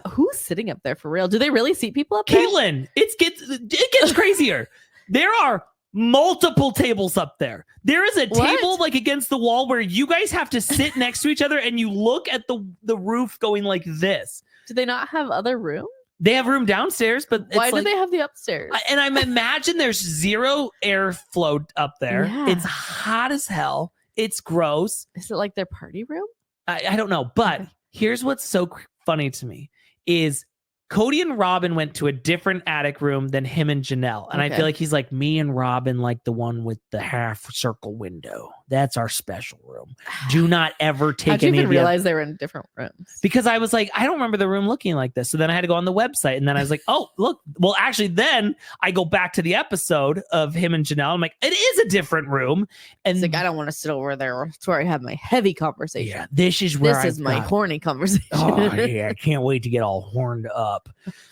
Speaker 2: who's sitting up there for real? Do they really seat people up there?
Speaker 1: Caitlin, it gets crazier. There are multiple tables up there. There is a table like against the wall where you guys have to sit next to each other and you look at the roof going like this.
Speaker 2: Do they not have other room?
Speaker 1: They have room downstairs, but
Speaker 2: why do they have the upstairs?
Speaker 1: And I'm imagine there's zero airflow up there.
Speaker 2: Yeah.
Speaker 1: It's hot as hell. It's gross.
Speaker 2: Is it like their party room?
Speaker 1: I don't know. But here's what's so funny to me is Kody and Robyn went to a different attic room than him and Janelle. And I feel like he's like, me and Robyn, like the one with the half circle window. That's our special room. Do not ever take
Speaker 2: How'd you even realize they were in different rooms?
Speaker 1: Because I was like, I don't remember the room looking like this. So then I had to go on the website. And then I was like, oh, look. Well, actually, then I go back to the episode of him and Janelle. I'm like, it is a different room. And
Speaker 2: it's like, I don't want to sit over there. It's where I have my heavy conversation.
Speaker 1: Yeah, this is my
Speaker 2: horny conversation.
Speaker 1: Oh, yeah. I can't wait to get all horned up.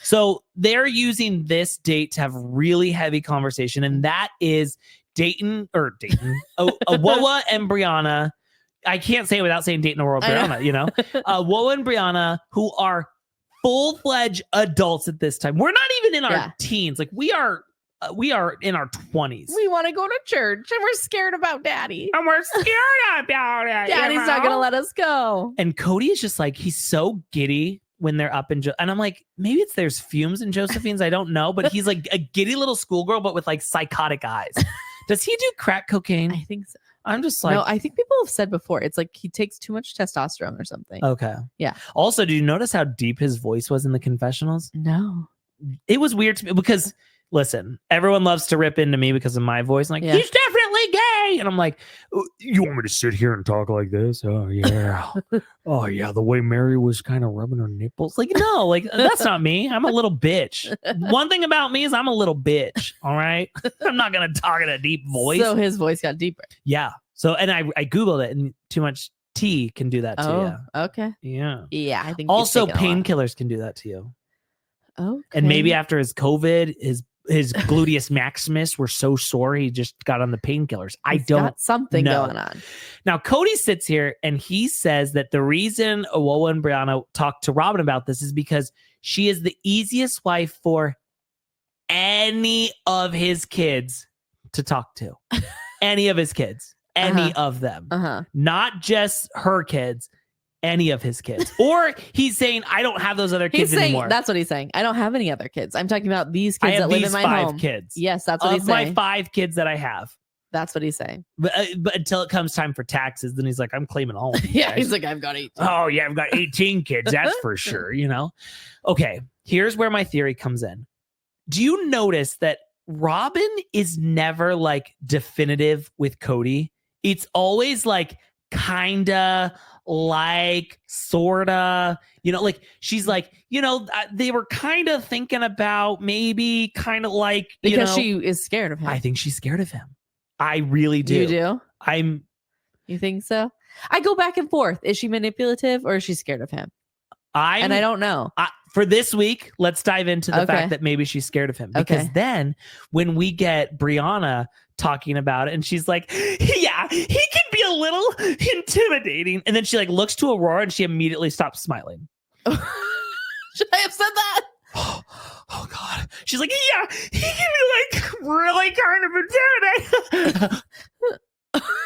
Speaker 1: So they're using this date to have really heavy conversation. And that is Woa and Brianna. I can't say it without saying Dayton or Brianna, you know, Woa and Brianna, who are full-fledged adults at this time. We're not even in our teens. Like we are in our 20s.
Speaker 2: We want to go to church and we're scared about daddy.
Speaker 1: And we're scared about it.
Speaker 2: Daddy's not going to let us go.
Speaker 1: And Kody is just like, he's so giddy when they're up in and I'm like, maybe there's fumes in Josephine's. I don't know. But he's like a giddy little schoolgirl, but with like psychotic eyes. Does he do crack cocaine?
Speaker 2: I think so.
Speaker 1: I'm just like,
Speaker 2: no, I think people have said before, it's like he takes too much testosterone or something.
Speaker 1: Okay.
Speaker 2: Yeah.
Speaker 1: Also, did you notice how deep his voice was in the confessionals?
Speaker 2: No.
Speaker 1: It was weird to me because, listen, everyone loves to rip into me because of my voice. I'm like, he's definitely gay. And I'm like, you want me to sit here and talk like this? Oh, yeah. Oh, yeah. The way Meri was kind of rubbing her nipples. Like, no, like, that's not me. I'm a little bitch. One thing about me is I'm a little bitch. All right. I'm not going to talk in a deep voice.
Speaker 2: So his voice got deeper.
Speaker 1: Yeah. So, and I Googled it, and too much tea can do that to you.
Speaker 2: Okay.
Speaker 1: Yeah.
Speaker 2: Yeah. I think
Speaker 1: also painkillers can do that to you.
Speaker 2: Okay.
Speaker 1: And maybe after his COVID, his gluteus maximus were so sore he just got on the painkillers. I don't
Speaker 2: got something going on.
Speaker 1: Now Kody sits here and he says that the reason Woa and Brianna talked to Robyn about this is because she is the easiest wife for any of his kids to talk to. Any of his kids. Any of them. Not just her kids. Any of his kids. Or he's saying, I don't have those other kids anymore.
Speaker 2: That's what he's saying. I don't have any other kids. I'm talking about these kids that live in my home.
Speaker 1: Kids.
Speaker 2: Yes, that's what he's saying.
Speaker 1: Of my 5 kids that I have.
Speaker 2: That's what he's saying.
Speaker 1: But until it comes time for taxes, then he's like, I'm claiming all.
Speaker 2: Yeah, he's like, I've got 18.
Speaker 1: Oh, yeah, I've got 18 kids. That's for sure, you know? Okay, here's where my theory comes in. Do you notice that Robyn is never like definitive with Kody? It's always like kinda, like, sorta, you know, like she's like, you know, they were kind of thinking about maybe kind of like,
Speaker 2: because she is scared of him.
Speaker 1: I think she's scared of him. I really do.
Speaker 2: You do? You think so? I go back and forth. Is she manipulative or is she scared of him? And I don't know.
Speaker 1: For this week, let's dive into the fact that maybe she's scared of him. Because then when we get Brianna talking about it and she's like, yeah, he can be a little intimidating. And then she like looks to Aurora and she immediately stops smiling.
Speaker 2: Should I have said that?
Speaker 1: Oh God. She's like, yeah, he can be like really kind of intimidating.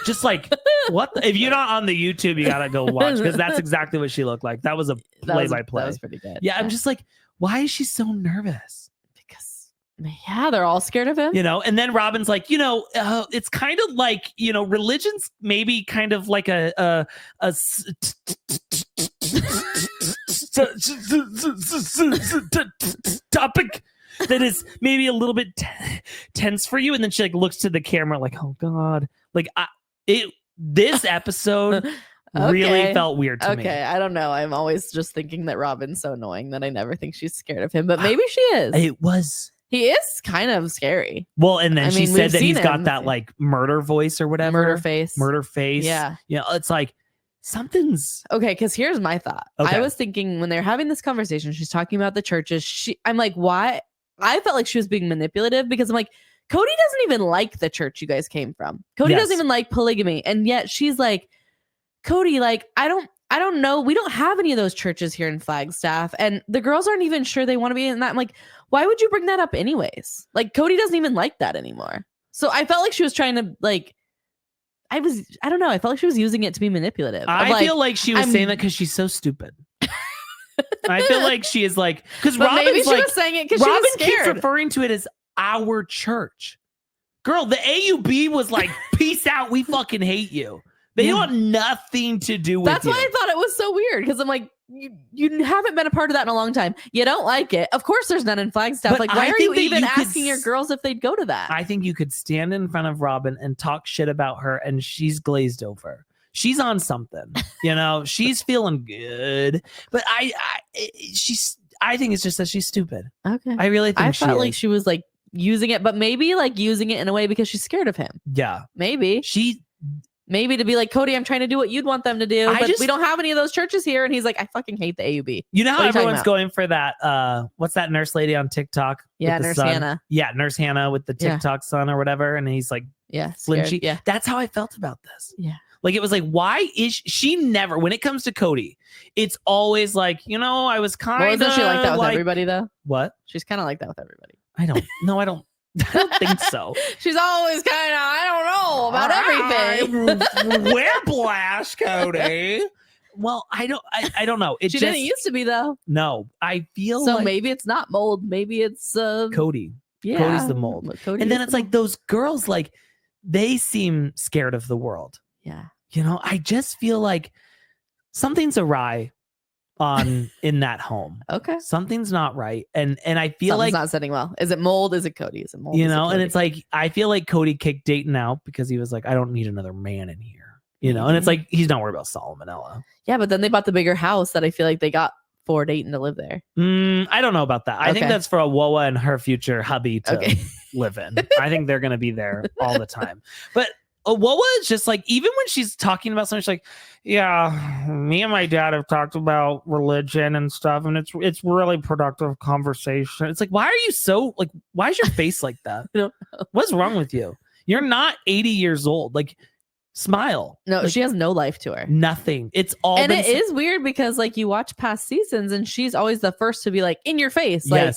Speaker 1: Just like, what? If you're not on the YouTube, you gotta go watch because that's exactly what she looked like. That was a play-by-play.
Speaker 2: That was pretty good.
Speaker 1: Yeah, I'm just like, why is she so nervous?
Speaker 2: Because they're all scared of him.
Speaker 1: You know, and then Robyn's like, you know, it's kind of like, you know, religion's maybe kind of like a topic that is maybe a little bit tense for you. And then she like looks to the camera like, oh God. Like this episode really felt weird to me.
Speaker 2: Okay, I don't know. I'm always just thinking that Robyn's so annoying that I never think she's scared of him, but maybe she is. He is kind of scary.
Speaker 1: Well, and then she said that he's got that like murder voice or whatever.
Speaker 2: Murder face.
Speaker 1: Yeah. You know, it's like something's
Speaker 2: okay. Because here's my thought. I was thinking when they're having this conversation, she's talking about the churches. I'm like, why? I felt like she was being manipulative because I'm like, Kody doesn't even like the church you guys came from. Kody doesn't even like polygamy. And yet she's like, Kody, like, I don't know. We don't have any of those churches here in Flagstaff. And the girls aren't even sure they want to be in that. I'm like, why would you bring that up anyways? Like, Kody doesn't even like that anymore. So I felt like she was trying to like, I don't know. I felt like she was using it to be manipulative.
Speaker 1: I feel like she was saying that because she's so stupid. I feel like she is like, because Robin's like,
Speaker 2: was saying it because she was scared.
Speaker 1: Keeps referring to it as our church. Girl, the AUB was like, peace out. We fucking hate you. They want nothing to do with
Speaker 2: That's why I thought it was so weird. Because I'm like, you haven't been a part of that in a long time. You don't like it. Of course there's none in Flagstaff. But like, why are you even asking your girls if they'd go to that?
Speaker 1: I think you could stand in front of Robin and talk shit about her and she's glazed over. She's on something, you know, she's feeling good, but I think it's just that she's stupid. Okay. I really think
Speaker 2: I felt like she was like using it, but maybe like using it in a way because she's scared of him.
Speaker 1: Yeah.
Speaker 2: Maybe to be like, Kody, I'm trying to do what you'd want them to do, but we don't have any of those churches here. And he's like, I fucking hate the AUB.
Speaker 1: You know how everyone's going for that, what's that nurse lady on TikTok?
Speaker 2: Yeah, Nurse Hannah.
Speaker 1: Yeah, Nurse Hannah with the TikTok son or whatever. And he's like, flinchy. Yeah. That's how I felt about this.
Speaker 2: Yeah.
Speaker 1: Like, it was like, why is she never, when it comes to Kody, it's always like, you know, I was kind of.
Speaker 2: Isn't she like that with everybody, though?
Speaker 1: What?
Speaker 2: She's kind of like that with everybody.
Speaker 1: I don't think so.
Speaker 2: She's always kind of, I don't know about everything.
Speaker 1: Whiplash, Kody. Well, I don't know.
Speaker 2: She didn't used to be, though.
Speaker 1: No, I feel
Speaker 2: so like maybe it's not mold. Maybe it's
Speaker 1: Cody.
Speaker 2: Yeah.
Speaker 1: Cody's the mold. And then it's like those girls, like, they seem scared of the world.
Speaker 2: Yeah.
Speaker 1: You know, I just feel like something's awry in that home.
Speaker 2: Okay.
Speaker 1: Something's not right. And I feel
Speaker 2: something's not setting well. Is it mold? Is it Kody? Is it mold?
Speaker 1: You know, and it's like, I feel like Kody kicked Dayton out because he was like, I don't need another man in here. You know, and it's like, he's not worried about Solomonella.
Speaker 2: Yeah, but then they bought the bigger house that I feel like they got for Dayton to live there.
Speaker 1: I don't know about that. I think that's for Awoa and her future hubby to live in. I think they're going to be there all the time. But Awoa is just like, even when she's talking about something, she's like, yeah, me and my dad have talked about religion and stuff, and it's really productive conversation. It's like, why are you so, like, why is your face like that? What's wrong with you? You're not 80 years old. Like, smile.
Speaker 2: No,
Speaker 1: like,
Speaker 2: she has no life to her.
Speaker 1: Nothing. It's all.
Speaker 2: And it is weird because, like, you watch past seasons and she's always the first to be like in your face. Like,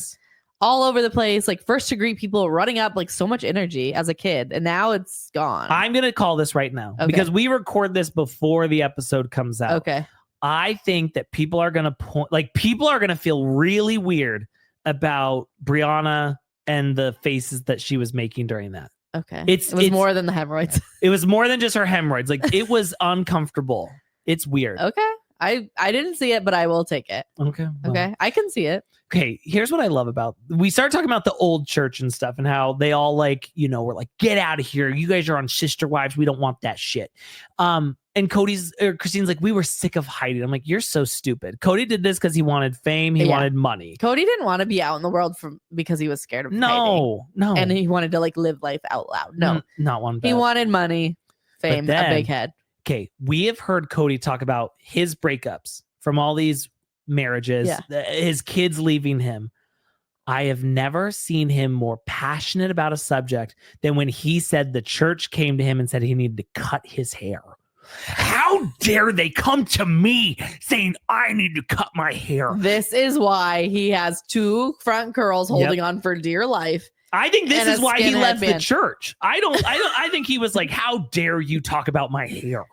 Speaker 2: all over the place, like first to greet people, running up, like so much energy as a kid, and now it's gone.
Speaker 1: I'm gonna call this right now because we record this before the episode comes out.
Speaker 2: Okay.
Speaker 1: I think that people are gonna people are gonna feel really weird about Brianna and the faces that she was making during that.
Speaker 2: Okay. It was more than the hemorrhoids.
Speaker 1: It was more than just her hemorrhoids. Like, it was uncomfortable. It's weird.
Speaker 2: Okay. I didn't see it, but I will take it.
Speaker 1: Okay. Well.
Speaker 2: Okay. I can see it.
Speaker 1: Okay. Here's what I love about, we started talking about the old church and stuff and how they all like, you know, were like, get out of here. You guys are on Sister Wives. We don't want that shit. And Christine's like, we were sick of hiding. I'm like, you're so stupid. Kody did this because he wanted fame. He wanted money.
Speaker 2: Kody didn't want to be out in the world because he was scared of
Speaker 1: No.
Speaker 2: And he wanted to like live life out loud. No.
Speaker 1: Not one bit.
Speaker 2: He wanted money, fame, a big head.
Speaker 1: Okay. We have heard Kody talk about his breakups from all these marriages, his kids leaving him. I have never seen him more passionate about a subject than when he said the church came to him and said he needed to cut his hair. How dare they come to me saying I need to cut my hair?
Speaker 2: This is why he has two front curls holding on for dear life.
Speaker 1: I think this is why he left the church. I think he was like, how dare you talk about my hair?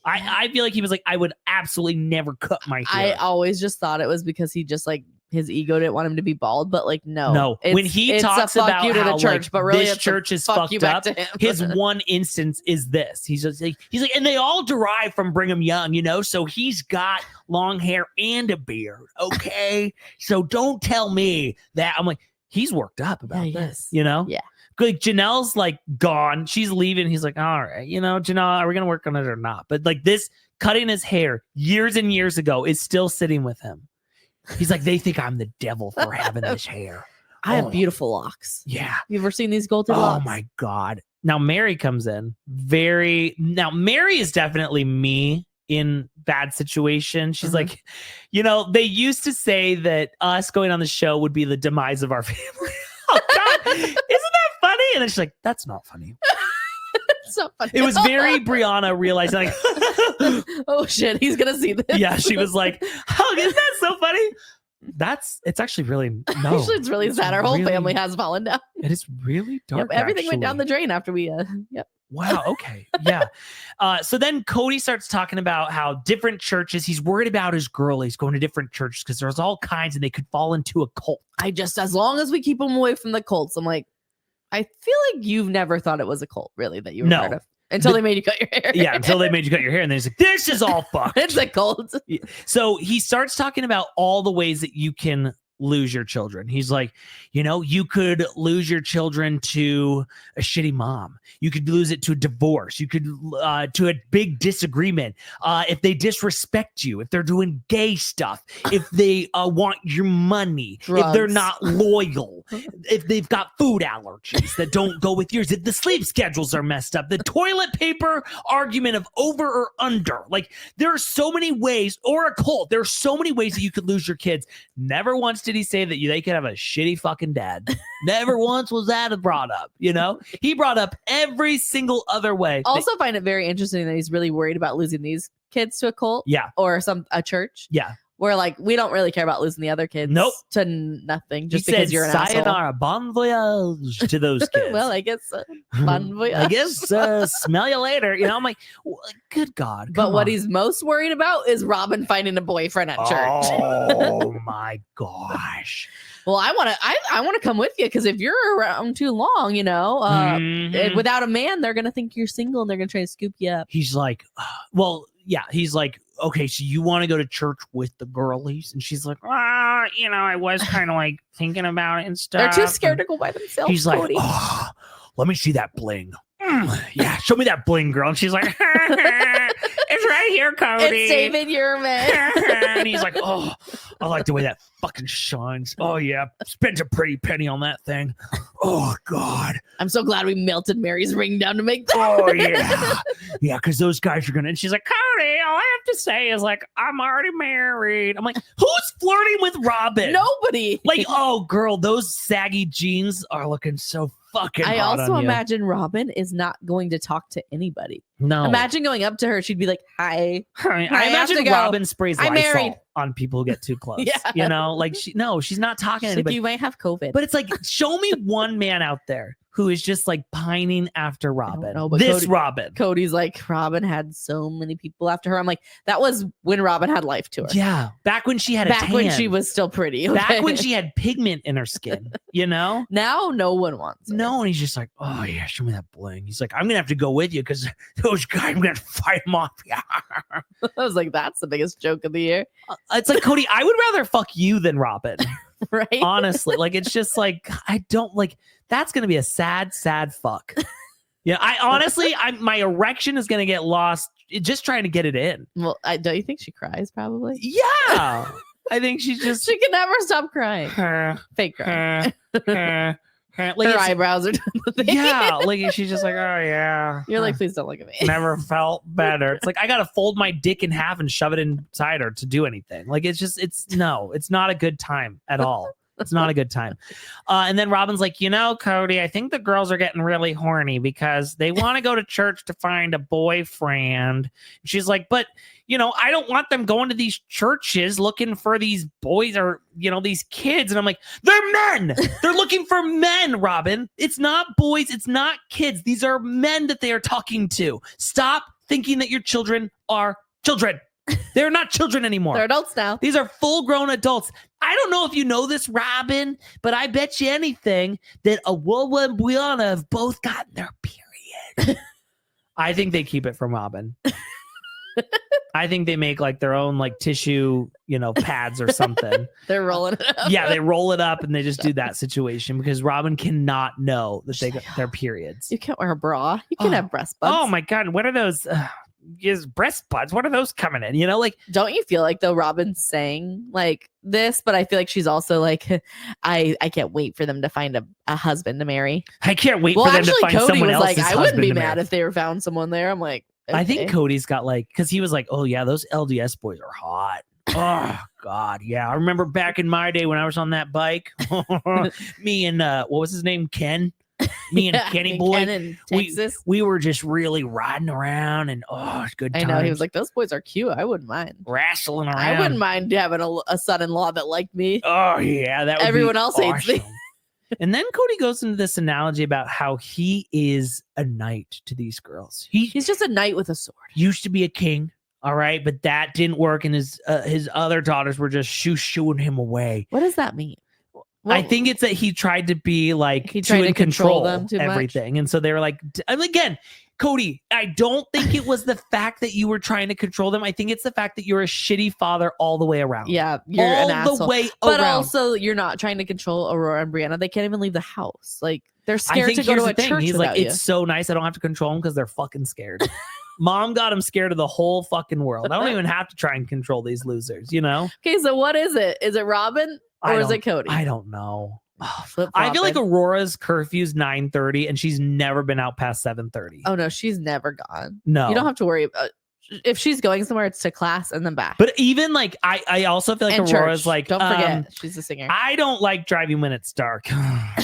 Speaker 1: I feel like he was like, I would absolutely never cut my hair.
Speaker 2: I always just thought it was because he just like, his ego didn't want him to be bald, but like, no.
Speaker 1: When he talks about
Speaker 2: you to
Speaker 1: how
Speaker 2: the church,
Speaker 1: like,
Speaker 2: but really
Speaker 1: this church is fucked up, his one instance is this. He's like, and they all derive from Brigham Young, you know? So he's got long hair and a beard, okay? So don't tell me that. I'm like, he's worked up about this, you know?
Speaker 2: Yeah.
Speaker 1: Like, Janelle's like gone. She's leaving. He's like, all right, you know, Janelle, are we going to work on it or not? But like, this cutting his hair years and years ago is still sitting with him. He's like, they think I'm the devil for having this hair.
Speaker 2: I have beautiful locks.
Speaker 1: Yeah.
Speaker 2: You ever seen these golden locks?
Speaker 1: Oh my God. Now Meri comes in now Meri is definitely me in bad situation. She's like, you know, they used to say that us going on the show would be the demise of our family. Oh God. Isn't that funny? And then she's like, that's not funny.
Speaker 2: It's not funny.
Speaker 1: It was very Brianna realizing, like,
Speaker 2: oh shit, he's gonna see this.
Speaker 1: Yeah, she was like, oh, isn't that so funny? It's actually really, no.
Speaker 2: Actually, it's really sad. Our whole family has fallen down.
Speaker 1: It is really dark.
Speaker 2: Yep, everything went down the drain after we, yep.
Speaker 1: Wow. Okay. Yeah. So then Kody starts talking about how different churches, he's worried about his girl. He's going to different churches because there's all kinds and they could fall into a cult.
Speaker 2: As long as we keep them away from the cults, I'm like, I feel like you've never thought it was a cult, really, that you were part of. Until they made you cut your hair.
Speaker 1: Yeah, until they made you cut your hair. And then he's like, this is all fucked.
Speaker 2: It's a cult.
Speaker 1: So he starts talking about all the ways that you can lose your children. He's like, you could lose your children to a shitty mom. You could lose it to a divorce. You could to a big disagreement. If they disrespect you, if they're doing gay stuff, if they want your money,
Speaker 2: drugs.
Speaker 1: If they're not loyal, if they've got food allergies that don't go with yours, if the sleep schedules are messed up, the toilet paper argument of over or under. Like, there are so many ways, or a cult. There are so many ways that you could lose your kids. Never once did he say that they could have a shitty fucking dad. Never once was that brought up, He brought up every single other way.
Speaker 2: Also find it very interesting that he's really worried about losing these kids to a cult.
Speaker 1: Yeah.
Speaker 2: Or a church.
Speaker 1: Yeah.
Speaker 2: Where like we don't really care about losing the other kids.
Speaker 1: Nope.
Speaker 2: To nothing. Just
Speaker 1: he
Speaker 2: because
Speaker 1: said,
Speaker 2: you're an
Speaker 1: sayonara,
Speaker 2: asshole.
Speaker 1: bon voyage to those kids.
Speaker 2: Well, I guess bon voyage.
Speaker 1: I guess smell you later. I'm like, good God.
Speaker 2: But what he's most worried about is Robyn finding a boyfriend at church.
Speaker 1: Oh my gosh.
Speaker 2: Well, I want to come with you because if you're around too long, without a man, they're gonna think you're single and they're gonna try to scoop you up.
Speaker 1: He's like, he's like, okay, so you want to go to church with the girlies? And she's like, I was kind of like thinking about it and stuff.
Speaker 2: They're too scared to go by themselves.
Speaker 1: He's like, let me see that bling. Yeah, show me that bling, girl. And she's like, it's right here, Kody.
Speaker 2: It's saving your man.
Speaker 1: And he's like, I like the way that fucking shines. Oh, yeah. Spent a pretty penny on that thing. Oh, God.
Speaker 2: I'm so glad we melted Meri's ring down to make that.
Speaker 1: Oh, yeah. Yeah, because those guys are going to. And she's like, Kody, all I have to say is, like, I'm already married. I'm like, who's flirting with Robyn?
Speaker 2: Nobody.
Speaker 1: Like, oh, girl, those saggy jeans are looking so fucking
Speaker 2: I
Speaker 1: hot
Speaker 2: also
Speaker 1: on you.
Speaker 2: imagine Robyn is not going to talk to anybody.
Speaker 1: No.
Speaker 2: Imagine going up to her. She'd be like, hi.
Speaker 1: I imagine Robyn sprays
Speaker 2: I'm
Speaker 1: Lysol
Speaker 2: married.
Speaker 1: on people who get too close.
Speaker 2: Yeah.
Speaker 1: Like, she's not talking to anybody.
Speaker 2: Like, you might have COVID.
Speaker 1: But it's like, show me one man out there who is just like pining after Robyn. Robyn.
Speaker 2: Cody's like, Robyn had so many people after her. I'm like, that was when Robyn had life to her.
Speaker 1: Yeah. Back when she had
Speaker 2: Back when she was still pretty. Okay?
Speaker 1: Back when she had pigment in her skin,
Speaker 2: Now no one wants her.
Speaker 1: No, and he's just like, oh yeah, show me that bling. He's like, I'm gonna have to go with you because those guys, I'm gonna fight them off. Yeah.
Speaker 2: I was like, that's the biggest joke of the year.
Speaker 1: It's like, Kody, I would rather fuck you than Robyn.
Speaker 2: Right?
Speaker 1: Honestly, like, it's just like, I don't like, that's going to be a sad fuck. Yeah. My erection is going to get lost just trying to get it in.
Speaker 2: Well, don't you think she cries probably?
Speaker 1: Yeah. I think she
Speaker 2: can never stop crying. Fake crying. Like her eyebrows are done the thing.
Speaker 1: Yeah, like she's just like, oh yeah.
Speaker 2: You're like, please don't look at me.
Speaker 1: Never felt better. It's like I gotta fold my dick in half and shove it inside her to do anything. Like it's not a good time at all. It's not a good time. And then Robyn's like, Kody, I think the girls are getting really horny because they want to go to church to find a boyfriend. She's like, but, I don't want them going to these churches looking for these boys or, these kids. And I'm like, they're men. They're looking for men, Robyn. It's not boys. It's not kids. These are men that they are talking to. Stop thinking that your children are children. They're not children anymore.
Speaker 2: They're adults now.
Speaker 1: These are full-grown adults. I don't know if you know this, Robyn, but I bet you anything that a Wola and Brianna have both gotten their period. I think they keep it from Robyn. I think they make like their own like tissue, pads or something.
Speaker 2: They're rolling it up.
Speaker 1: Yeah, they roll it up and they just do that situation because Robyn cannot know that they got their periods.
Speaker 2: You can't wear a bra. You can have breast buds.
Speaker 1: Oh my God, what are those? Is breast buds? What are those coming in? Like,
Speaker 2: don't you feel like though Robyn's saying like this, but I feel like she's also like, I can't wait for them to find a husband to marry.
Speaker 1: I can't wait for them to find
Speaker 2: Cody
Speaker 1: someone
Speaker 2: was
Speaker 1: else's
Speaker 2: like, I wouldn't be
Speaker 1: marry.
Speaker 2: mad if they were found someone there. I'm like, okay.
Speaker 1: I think Cody's got like, because he was like, oh yeah, those LDS boys are hot. Oh God, yeah. I remember back in my day when I was on that bike, me and what was his name, Ken. Me and Kenny boy,
Speaker 2: in Texas.
Speaker 1: We were just really riding around and it's good times.
Speaker 2: I know, he was like, those boys are cute. I wouldn't mind
Speaker 1: wrestling around.
Speaker 2: I wouldn't mind having a son-in-law that liked me.
Speaker 1: Oh yeah, that would
Speaker 2: everyone else hates me.
Speaker 1: And then Kody goes into this analogy about how he is a knight to these girls.
Speaker 2: He's just a knight with a sword.
Speaker 1: Used to be a king, all right, but that didn't work, and his other daughters were just shooing him away.
Speaker 2: What does that mean?
Speaker 1: I think it's that he tried to be like he tried to control them too everything, much. And so they were like, again, Kody, I don't think it was the fact that you were trying to control them. I think it's the fact that you're a shitty father all the way around.
Speaker 2: Yeah, you're an asshole.
Speaker 1: All the way
Speaker 2: but
Speaker 1: around.
Speaker 2: Also, you're not trying to control Aurora and Brianna. They can't even leave the house. Like, they're scared to go to a church.
Speaker 1: He's like,
Speaker 2: you.
Speaker 1: It's so nice. I don't have to control them because they're fucking scared. Mom got him scared of the whole fucking world. I don't even have to try and control these losers, you know?
Speaker 2: Okay, so what is it? Is it Robyn or is it Kody?
Speaker 1: I don't know. I feel like Aurora's curfew's 9:30 and she's never been out past 7:30.
Speaker 2: Oh no, she's never gone.
Speaker 1: No,
Speaker 2: you don't have to worry about if she's going somewhere. It's to class and then back.
Speaker 1: But even like I also feel like and Aurora's church. Like,
Speaker 2: don't forget she's a singer.
Speaker 1: I don't like driving when it's dark.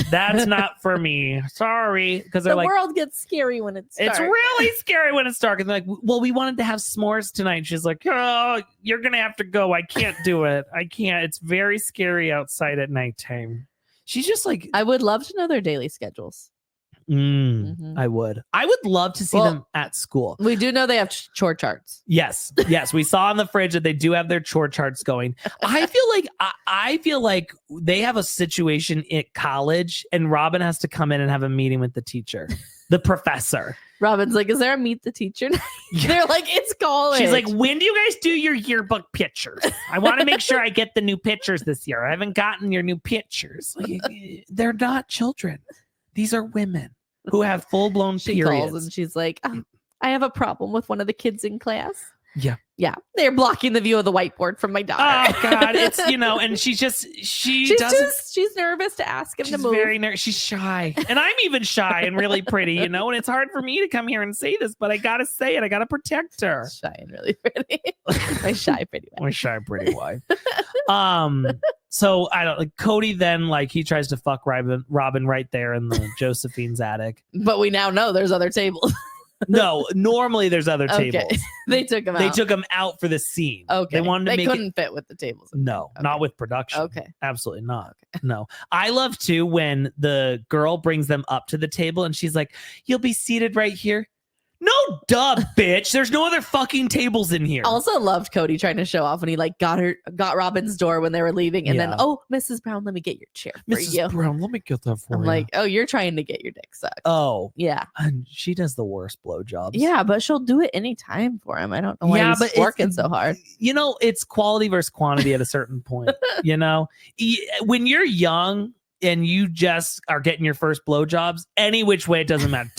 Speaker 1: That's not for me. Sorry, because
Speaker 2: the
Speaker 1: like,
Speaker 2: world gets scary when it's dark.
Speaker 1: It's really scary when it's dark. And they're like, well, we wanted to have s'mores tonight. She's like, oh, you're gonna have to go. I can't do it. I can't. It's very scary outside at nighttime. She's just like,
Speaker 2: I would love to know their daily schedules.
Speaker 1: I would love to see them at school.
Speaker 2: We do know they have chore charts.
Speaker 1: Yes. We saw on the fridge that they do have their chore charts going. I feel like they have a situation at college and Robyn has to come in and have a meeting with the teacher, the professor.
Speaker 2: Robyn's like, is there a meet the teacher night? They're like, it's college.
Speaker 1: She's like, when do you guys do your yearbook pictures? I want to make sure I get the new pictures this year. I haven't gotten your new pictures. Like, they're not children. These are women who have full-blown periods.
Speaker 2: Calls and she's like, I have a problem with one of the kids in class.
Speaker 1: Yeah.
Speaker 2: They're blocking the view of the whiteboard from my daughter.
Speaker 1: Oh God, it's and she's
Speaker 2: nervous to ask him to move.
Speaker 1: Very nervous. She's shy, and I'm even shy and really pretty, and it's hard for me to come here and say this, but I gotta say it. I gotta protect her.
Speaker 2: Shy and really pretty. My shy pretty wife.
Speaker 1: My shy pretty wife. So I don't like Kody. Then he tries to fuck Robyn right there in the Josephine's attic.
Speaker 2: But we now know there's other tables.
Speaker 1: No, normally there's other tables.
Speaker 2: They took him out.
Speaker 1: They took him out for the scene.
Speaker 2: Okay.
Speaker 1: They wanted to
Speaker 2: make couldn't fit with the tables.
Speaker 1: No,
Speaker 2: okay.
Speaker 1: Not with production.
Speaker 2: Okay.
Speaker 1: Absolutely not. Okay. No. I love too when the girl brings them up to the table and she's like, you'll be seated right here. No, duh, bitch. There's no other fucking tables in here.
Speaker 2: Also loved Kody trying to show off when he got Robyn's door when they were leaving. And then, Mrs. Brown, let me get your chair for you.
Speaker 1: Mrs. Brown, let me get that for you.
Speaker 2: I'm like, oh, you're trying to get your dick sucked.
Speaker 1: Oh.
Speaker 2: Yeah.
Speaker 1: And she does the worst blowjobs.
Speaker 2: Yeah, but she'll do it anytime for him. I don't know why he's working so hard.
Speaker 1: It's quality versus quantity at a certain point. When you're young, and you just are getting your first blowjobs, any which way, it doesn't matter.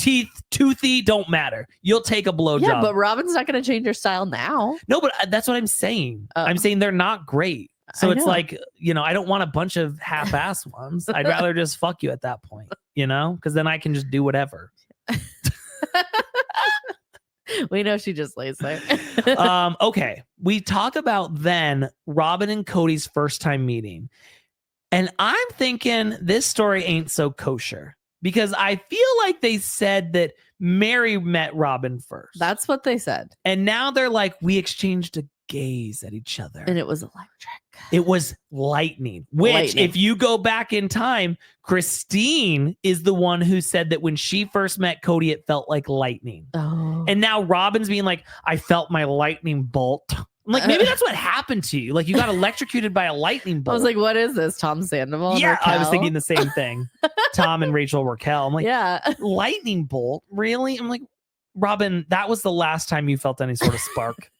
Speaker 1: Toothy, don't matter. You'll take a blowjob.
Speaker 2: Yeah, but Robyn's not going to change her style now.
Speaker 1: No, but that's what I'm saying. I'm saying they're not great. So it's like, I don't want a bunch of half-ass ones. I'd rather just fuck you at that point, because then I can just do whatever.
Speaker 2: We know she just lays there.
Speaker 1: Okay. We talk about then Robyn and Kody's first time meeting. And I'm thinking this story ain't so kosher because I feel like they said that Meri met Robyn first.
Speaker 2: That's what they said.
Speaker 1: And now they're like, we exchanged a gaze at each other.
Speaker 2: And it was electric.
Speaker 1: It was lightning, which if you go back in time, Christine is the one who said that when she first met Kody, it felt like lightning.
Speaker 2: Oh.
Speaker 1: And now Robyn's being like, I felt my lightning bolt. I'm like, maybe that's what happened to you. Like, you got electrocuted by a lightning bolt.
Speaker 2: I was like, what is this? Tom Sandoval?
Speaker 1: Yeah, I was thinking the same thing. Tom and Rachel Raquel. I'm like,
Speaker 2: yeah,
Speaker 1: lightning bolt? Really? I'm like, Robyn, that was the last time you felt any sort of spark.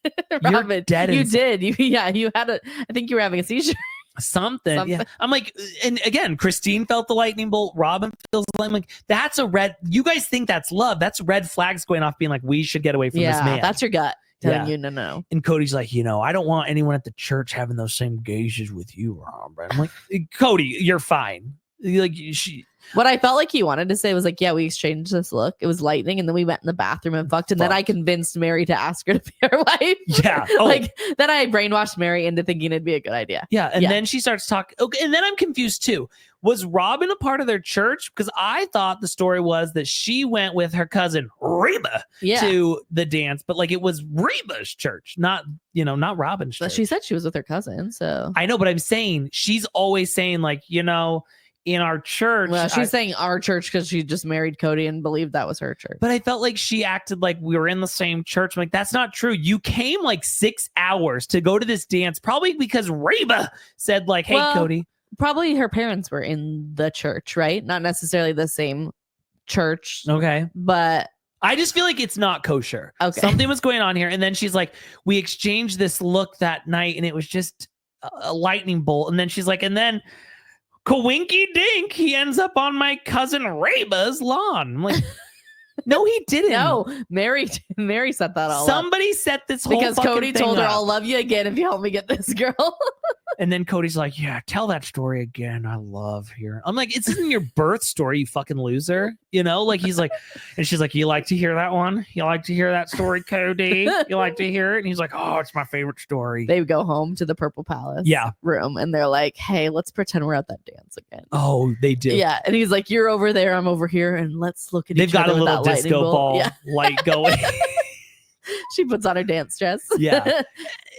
Speaker 2: Robyn,
Speaker 1: you're dead.
Speaker 2: You did. You had I think you were having a seizure.
Speaker 1: Something. Yeah. I'm like, and again, Christine felt the lightning bolt. Robyn feels the lightning. Like, that's a red. You guys think that's love? That's red flags going off, being like, we should get away from this man.
Speaker 2: That's your gut telling you no.
Speaker 1: And Kody's like, I don't want anyone at the church having those same gazes with you, Robyn. I'm like, Kody, you're fine. Like
Speaker 2: what I felt like he wanted to say was like, yeah, we exchanged this look. It was lightning, and then we went in the bathroom and fucked. And then I convinced Meri to ask her to be her wife.
Speaker 1: Yeah.
Speaker 2: Like then I brainwashed Meri into thinking it'd be a good idea.
Speaker 1: Yeah. And then she starts talking. Okay. And then I'm confused too. Was Robyn a part of their church? Because I thought the story was that she went with her cousin Reba to the dance, but like it was Reba's church, not Robyn's church.
Speaker 2: But she said she was with her cousin. So
Speaker 1: I know, but I'm saying she's always saying like, in our church.
Speaker 2: Well, she's saying our church because she just married Kody and believed that was her church.
Speaker 1: But I felt like she acted like we were in the same church. I'm like, that's not true. You came like 6 hours to go to this dance, probably because Reba said like, hey, Kody.
Speaker 2: Probably her parents were in the church, right? Not necessarily the same church.
Speaker 1: Okay.
Speaker 2: But
Speaker 1: I just feel like it's not kosher.
Speaker 2: Okay.
Speaker 1: Something was going on here. And then she's like, we exchanged this look that night and it was just a lightning bolt. And then she's like, and then Kawinky Dink, he ends up on my cousin Reba's lawn. I'm like, no, he didn't.
Speaker 2: No, Meri set that all
Speaker 1: Somebody
Speaker 2: up.
Speaker 1: set this whole
Speaker 2: because Kody told her,
Speaker 1: up.
Speaker 2: I'll love you again if you help me get this girl.
Speaker 1: And then Cody's like, yeah, tell that story again. I love hearing. I'm like, it's in your birth story, you fucking loser. Like he's like, and she's like, you like to hear that one? You like to hear that story, Kody? You like to hear it? And he's like, oh, it's my favorite story.
Speaker 2: They go home to the Purple Palace room and they're like, hey, let's pretend we're at that dance again.
Speaker 1: Oh, they do.
Speaker 2: Yeah. And he's like, you're over there, I'm over here, and let's look at
Speaker 1: They've
Speaker 2: each other.
Speaker 1: They've got a little disco ball light going.
Speaker 2: She puts on her dance dress.
Speaker 1: Yeah.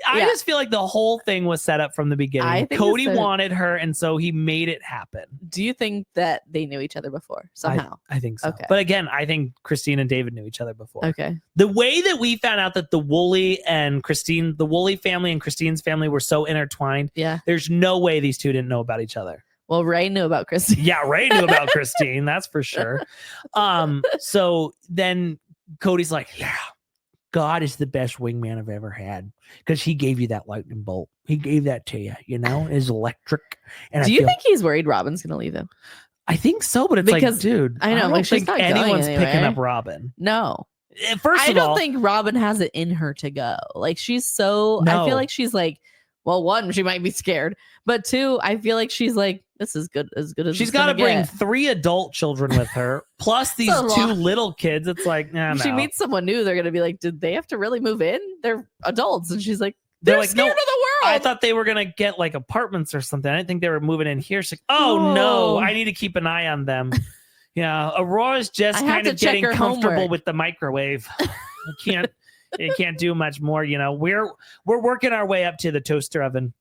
Speaker 1: I just feel like the whole thing was set up from the beginning. Kody wanted her, and so he made it happen.
Speaker 2: Do you think that they knew each other before somehow?
Speaker 1: I think so.
Speaker 2: Okay.
Speaker 1: But again, I think Christine and David knew each other before.
Speaker 2: Okay.
Speaker 1: The way that we found out that the Woolley family and Christine's family were so intertwined, there's no way these two didn't know about each other.
Speaker 2: Well, Ray knew about Christine.
Speaker 1: Yeah, Ray knew about Christine, that's for sure. So then Cody's like, yeah, God is the best wingman I've ever had because he gave you that lightning bolt. He gave that to you, it's electric. And
Speaker 2: do you think he's worried Robyn's going to leave him?
Speaker 1: I think so, but it's because, like, dude,
Speaker 2: I know,
Speaker 1: don't think anyone's picking up Robyn.
Speaker 2: No.
Speaker 1: First of all,
Speaker 2: I don't think Robyn has it in her to go. Like, she's so, I feel like she's like, well, one, she might be scared, but two, I feel like she's like, this is good as
Speaker 1: she's got to bring 3 adult children with her, plus these 2 little kids. It's like, nah,
Speaker 2: she meets someone new, they're gonna be like, did they have to really move in? They're adults, and she's like, they're like, scared of the world.
Speaker 1: I thought they were gonna get like apartments or something. I didn't think they were moving in here. She's like, oh no, I need to keep an eye on them. Yeah, Aurora's just kind of getting comfortable with the microwave. I can't do much more. We're working our way up to the toaster oven.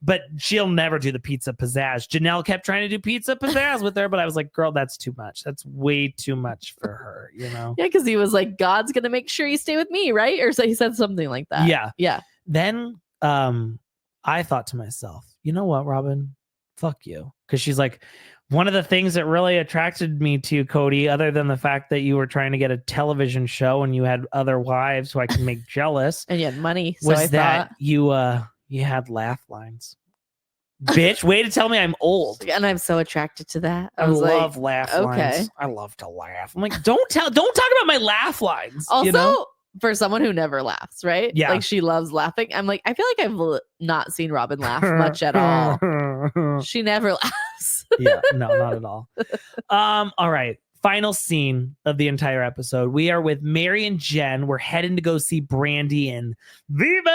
Speaker 1: But she'll never do the pizza pizzazz. Janelle kept trying to do pizza pizzazz with her, but I was like, girl, that's too much. That's way too much for her, Yeah,
Speaker 2: because he was like, God's gonna make sure you stay with me, right? Or so he said something like that. Yeah.
Speaker 1: Then I thought to myself, you know what, Robyn? Fuck you. Because she's like, one of the things that really attracted me to Kody, other than the fact that you were trying to get a television show and you had other wives who I can make jealous,
Speaker 2: and you had money,
Speaker 1: was that you had laugh lines. Bitch, way to tell me I'm old.
Speaker 2: And I'm so attracted to that.
Speaker 1: I love laugh lines. I love to laugh. I'm like, don't talk about my laugh lines.
Speaker 2: Also, for someone who never laughs, right?
Speaker 1: Yeah.
Speaker 2: Like, she loves laughing. I'm like, I feel like I've not seen Robyn laugh much at all. She never laughs.
Speaker 1: Yeah, no, not at all. All right. Final scene of the entire episode. We are with Meri and Jen. We're heading to go see Brandi in Viva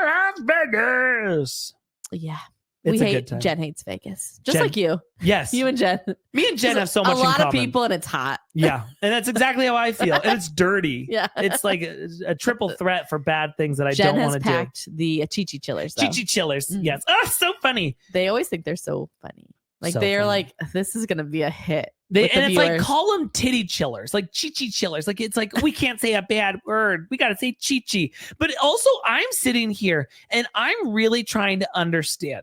Speaker 1: Las Vegas.
Speaker 2: Yeah.
Speaker 1: It's a good time.
Speaker 2: Jen hates Vegas. Just like you.
Speaker 1: Yes.
Speaker 2: You and Jen.
Speaker 1: Me and Jen have so much in common.
Speaker 2: A lot of people, and it's hot.
Speaker 1: Yeah. And that's exactly how I feel. And it's dirty.
Speaker 2: Yeah.
Speaker 1: It's like a triple threat for bad things that I don't want to do.
Speaker 2: Jen has packed the Chi-Chi chillers, though.
Speaker 1: Chi-Chi chillers. Mm-hmm. Yes. Oh, so funny.
Speaker 2: They always think they're so funny. Like, they're like, this is going to be a hit.
Speaker 1: And it's like, call them titty chillers, like Chi-Chi chillers. Like, it's like, we can't say a bad word. We got to say Chi-Chi. But also, I'm sitting here and I'm really trying to understand.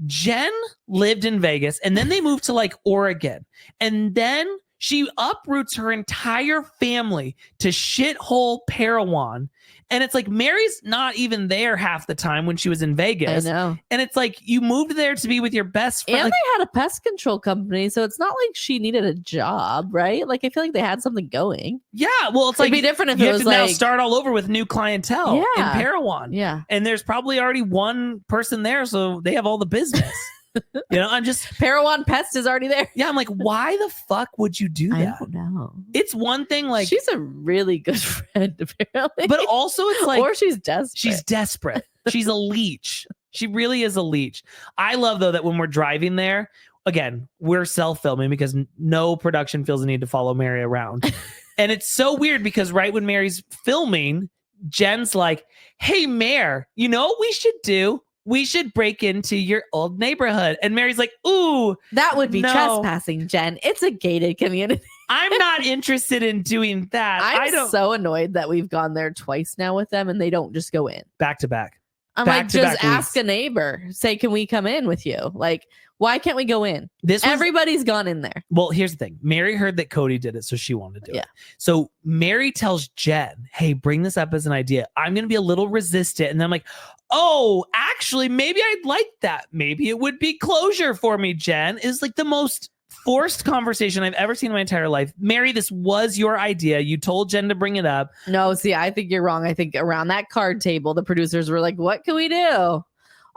Speaker 1: Jen lived in Vegas and then they moved to like Oregon. And then she uproots her entire family to shithole Parowan. And it's like, Meri's not even there half the time when she was in Vegas.
Speaker 2: I know.
Speaker 1: And it's like, you moved there to be with your best friend.
Speaker 2: And they had a pest control company. So it's not like she needed a job, right? Like, I feel like they had something going.
Speaker 1: Yeah. Well, it's like,
Speaker 2: it'd be different if
Speaker 1: you
Speaker 2: it
Speaker 1: have
Speaker 2: was
Speaker 1: to
Speaker 2: like,
Speaker 1: now start all over with new clientele in Parowan.
Speaker 2: Yeah.
Speaker 1: And there's probably already one person there. So they have all the business. You know, I'm just
Speaker 2: Parowan Pest is already there.
Speaker 1: Yeah, I'm like, why the fuck would you do that?
Speaker 2: I don't know.
Speaker 1: It's one thing, like
Speaker 2: she's a really good friend, apparently.
Speaker 1: But also it's like,
Speaker 2: or she's desperate.
Speaker 1: She's desperate. She's a leech. She really is a leech. I love though that when we're driving there, again, we're self-filming because no production feels the need to follow Meri around. And it's so weird because right when Meri's filming, Jen's like, hey, Mer, you know what we should do? We should break into your old neighborhood. And Meri's like, ooh.
Speaker 2: That would be trespassing, Jen. It's a gated community.
Speaker 1: I'm not interested in doing that.
Speaker 2: I'm so annoyed that we've gone there twice now with them and they don't just go in.
Speaker 1: Back to back.
Speaker 2: I'm like, just ask a neighbor. Say, can we come in with you? Like, why can't we go in? Everybody's gone in there.
Speaker 1: Well, here's the thing. Meri heard that Kody did it, so she wanted to do it. So Meri tells Jen, hey, bring this up as an idea. I'm going to be a little resistant. And then I'm like, oh, actually, maybe I'd like that. Maybe it would be closure for me, Jen. Is like the most forced conversation I've ever seen in my entire life. Meri, this was your idea. You told Jen to bring it up.
Speaker 2: No, see, I think you're wrong. I think around that card table, the producers were like, what can we do?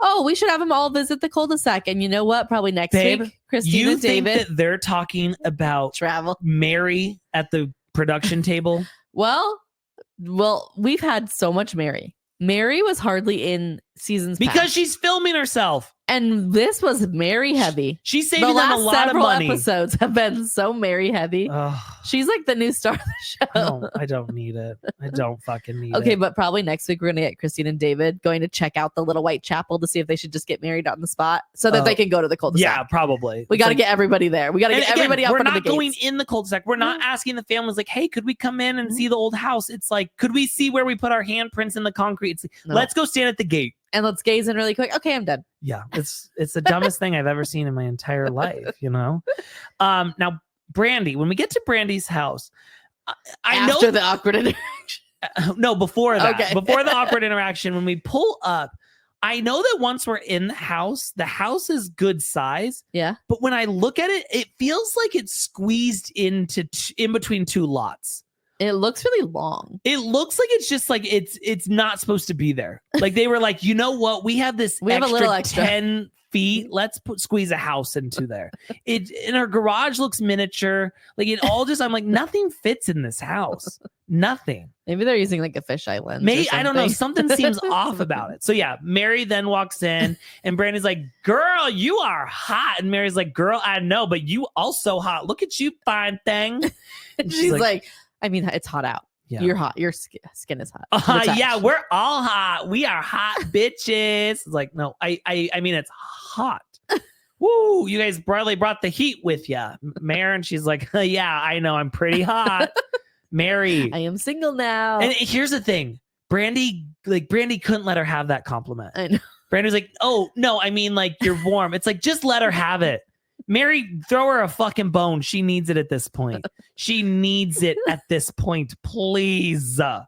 Speaker 2: Oh, we should have them all visit the cul-de-sac. And you know what? Probably next week, Christina and David.
Speaker 1: You think that they're talking about
Speaker 2: travel
Speaker 1: Meri at the production table?
Speaker 2: Well, we've had so much Meri. Meri was hardly in seasons
Speaker 1: because she's filming herself.
Speaker 2: And this was Meri heavy.
Speaker 1: She's saving them a lot of money.
Speaker 2: Episodes have been so Meri heavy. She's like the new star of the show.
Speaker 1: I don't need it. I don't fucking need it.
Speaker 2: Okay, but probably next week we're gonna get Christine and David going to check out the little white chapel to see if they should just get married on the spot so that they can go to the cul-de-sac.
Speaker 1: Yeah, probably.
Speaker 2: We got to get everybody there. We got to get everybody up.
Speaker 1: We're not going in the cul-de-sac. We're not asking the families like, hey, could we come in and see the old house? It's like, could we see where we put our handprints in the concrete? It's like, let's go stand at the gate.
Speaker 2: And let's gaze in really quick. Okay, I'm done.
Speaker 1: Yeah, it's the dumbest thing I've ever seen in my entire life, you know? Now, Brandi, when we get to Brandi's house, I know...
Speaker 2: After the awkward interaction.
Speaker 1: No, before that. Okay. Before the awkward interaction, when we pull up, I know that once we're in the house is good size.
Speaker 2: Yeah.
Speaker 1: But when I look at it, it feels like it's squeezed in between two lots.
Speaker 2: It looks really long.
Speaker 1: It looks like it's just like it's not supposed to be there. Like they were like, you know what? We have this
Speaker 2: have a little extra
Speaker 1: 10 feet. Let's squeeze a house into there. And our garage looks miniature. Like it all just, I'm like, nothing fits in this house. Nothing.
Speaker 2: Maybe they're using like a fisheye lens.
Speaker 1: Maybe, I don't know. Something seems off about it. So yeah, Meri then walks in and Brandi's like, girl, you are hot. And Meri's like, girl, I know, but you also hot. Look at you, fine thing.
Speaker 2: And she's like, I mean, it's hot out. Yeah. You're hot. Your skin is hot.
Speaker 1: Yeah, we're all hot. We are hot bitches. It's like, no, I mean, it's hot. Woo, you guys probably brought the heat with you. Meri, and she's like, yeah, I know. I'm pretty hot. Meri.
Speaker 2: I am single now.
Speaker 1: And here's the thing. Brandi couldn't let her have that compliment.
Speaker 2: I know.
Speaker 1: Brandi's like, oh, no, I mean, like, you're warm. It's like, just let her have it. Meri, throw her a fucking bone. She needs it at this point. She needs it at this point, please. I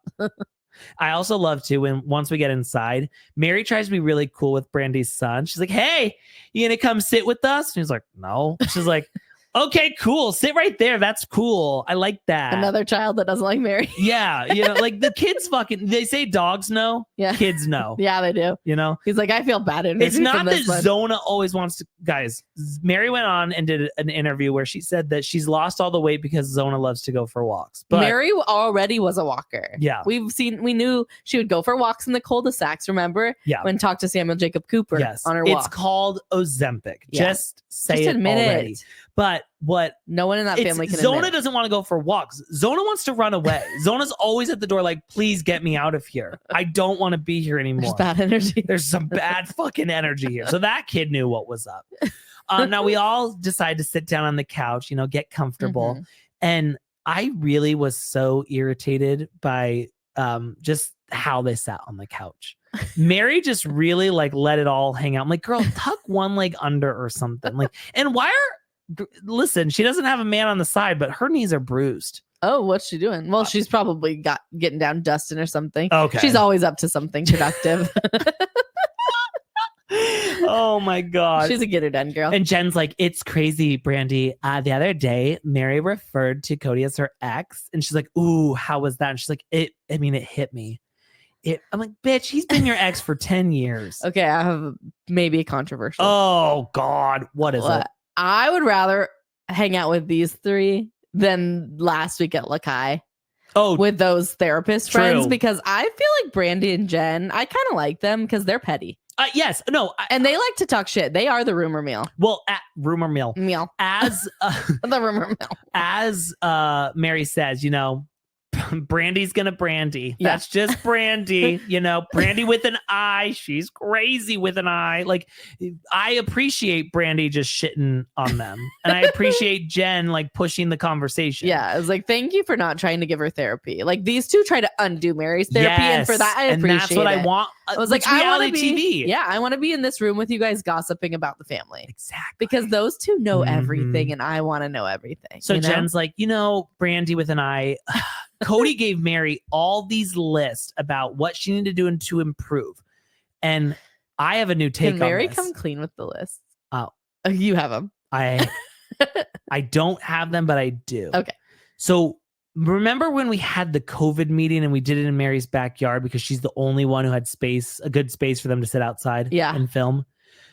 Speaker 1: also love to when once we get inside, Meri tries to be really cool with Brandi's son. She's like, hey, you gonna come sit with us? And he's like, no. She's like, okay, cool. Sit right there. That's cool. I like that.
Speaker 2: Another child that doesn't like Meri.
Speaker 1: Yeah. You know, like the kids they say dogs know.
Speaker 2: Yeah.
Speaker 1: Kids know.
Speaker 2: Yeah, they do.
Speaker 1: You know?
Speaker 2: He's like, I feel bad.
Speaker 1: It's not that Zona always wants to. Guys, Meri went on and did an interview where she said that she's lost all the weight because Zona loves to go for walks. But
Speaker 2: Meri already was a walker.
Speaker 1: Yeah.
Speaker 2: We knew she would go for walks in the cul-de-sacs, remember?
Speaker 1: Yeah.
Speaker 2: When talked to Samuel Jacob Cooper on her walk.
Speaker 1: It's called Ozempic. Yeah. Just say it
Speaker 2: admit
Speaker 1: already. But what
Speaker 2: no one in that family can
Speaker 1: Zona
Speaker 2: admit.
Speaker 1: Doesn't want to go for walks. Zona wants to run away. Zona's always at the door like, please get me out of here. I don't want to be here anymore.
Speaker 2: There's bad energy.
Speaker 1: There's some bad fucking energy here. So that kid knew what was up. Now we all decide to sit down on the couch, you know, get comfortable. Mm-hmm. And I really was so irritated by just how they sat on the couch. Meri just really like let it all hang out. I'm like, girl, tuck one leg under or something. Like, and listen, she doesn't have a man on the side, but her knees are bruised.
Speaker 2: Oh, what's she doing? Well, she's probably getting down dusting or something.
Speaker 1: Okay.
Speaker 2: She's always up to something productive.
Speaker 1: Oh my God.
Speaker 2: She's a get her done girl.
Speaker 1: And Jen's like, it's crazy, Brandi. The other day, Meri referred to Kody as her ex. And she's like, ooh, how was that? And she's like, it hit me. I'm like, bitch, he's been your ex for 10 years.
Speaker 2: Okay, I have maybe a controversial.
Speaker 1: Oh God, what is it?
Speaker 2: I would rather hang out with these three than last week at Lakai.
Speaker 1: Oh,
Speaker 2: with those therapist friends, because I feel like Brandi and Jen, I kind of like them because they're petty.
Speaker 1: Yes, no,
Speaker 2: and they like to talk shit. They are the rumor mill.
Speaker 1: Well, rumor mill. As
Speaker 2: the rumor mill.
Speaker 1: As Meri says, Brandy's gonna Brandi.
Speaker 2: Yeah.
Speaker 1: That's just Brandi. Brandi with an I. She's crazy with an I. Like, I appreciate Brandi just shitting on them, and I appreciate Jen like pushing the conversation.
Speaker 2: Yeah, I was like, thank you for not trying to give her therapy. Like, these two try to undo Meri's therapy, and for that I appreciate. And that's what I
Speaker 1: want.
Speaker 2: I was like, reality TV. Yeah, I want to be in this room with you guys gossiping about the family.
Speaker 1: Exactly,
Speaker 2: because those two know everything, and I want to know everything.
Speaker 1: So Jen's like, Brandi with an I. Kody gave Meri all these lists about what she needed to do to improve. And I have a new take on this. Can
Speaker 2: Meri come clean with the lists? Oh, you have them.
Speaker 1: I don't have them, but I do.
Speaker 2: Okay.
Speaker 1: So remember when we had the COVID meeting and we did it in Meri's backyard because she's the only one who had a good space for them to sit outside and film?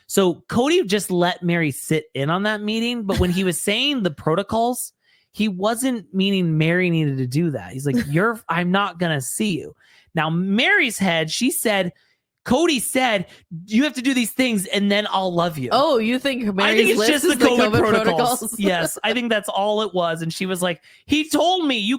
Speaker 1: So Kody just let Meri sit in on that meeting. But when he was saying the protocols, he wasn't meaning Meri needed to do that. He's like, I'm not going to see you. Now, Meri's head, she said, Kody said, you have to do these things and then I'll love you.
Speaker 2: Oh, you think Meri's
Speaker 1: I think it's just the COVID protocols.
Speaker 2: protocols?
Speaker 1: Yes, I think that's all it was. And she was like, he told me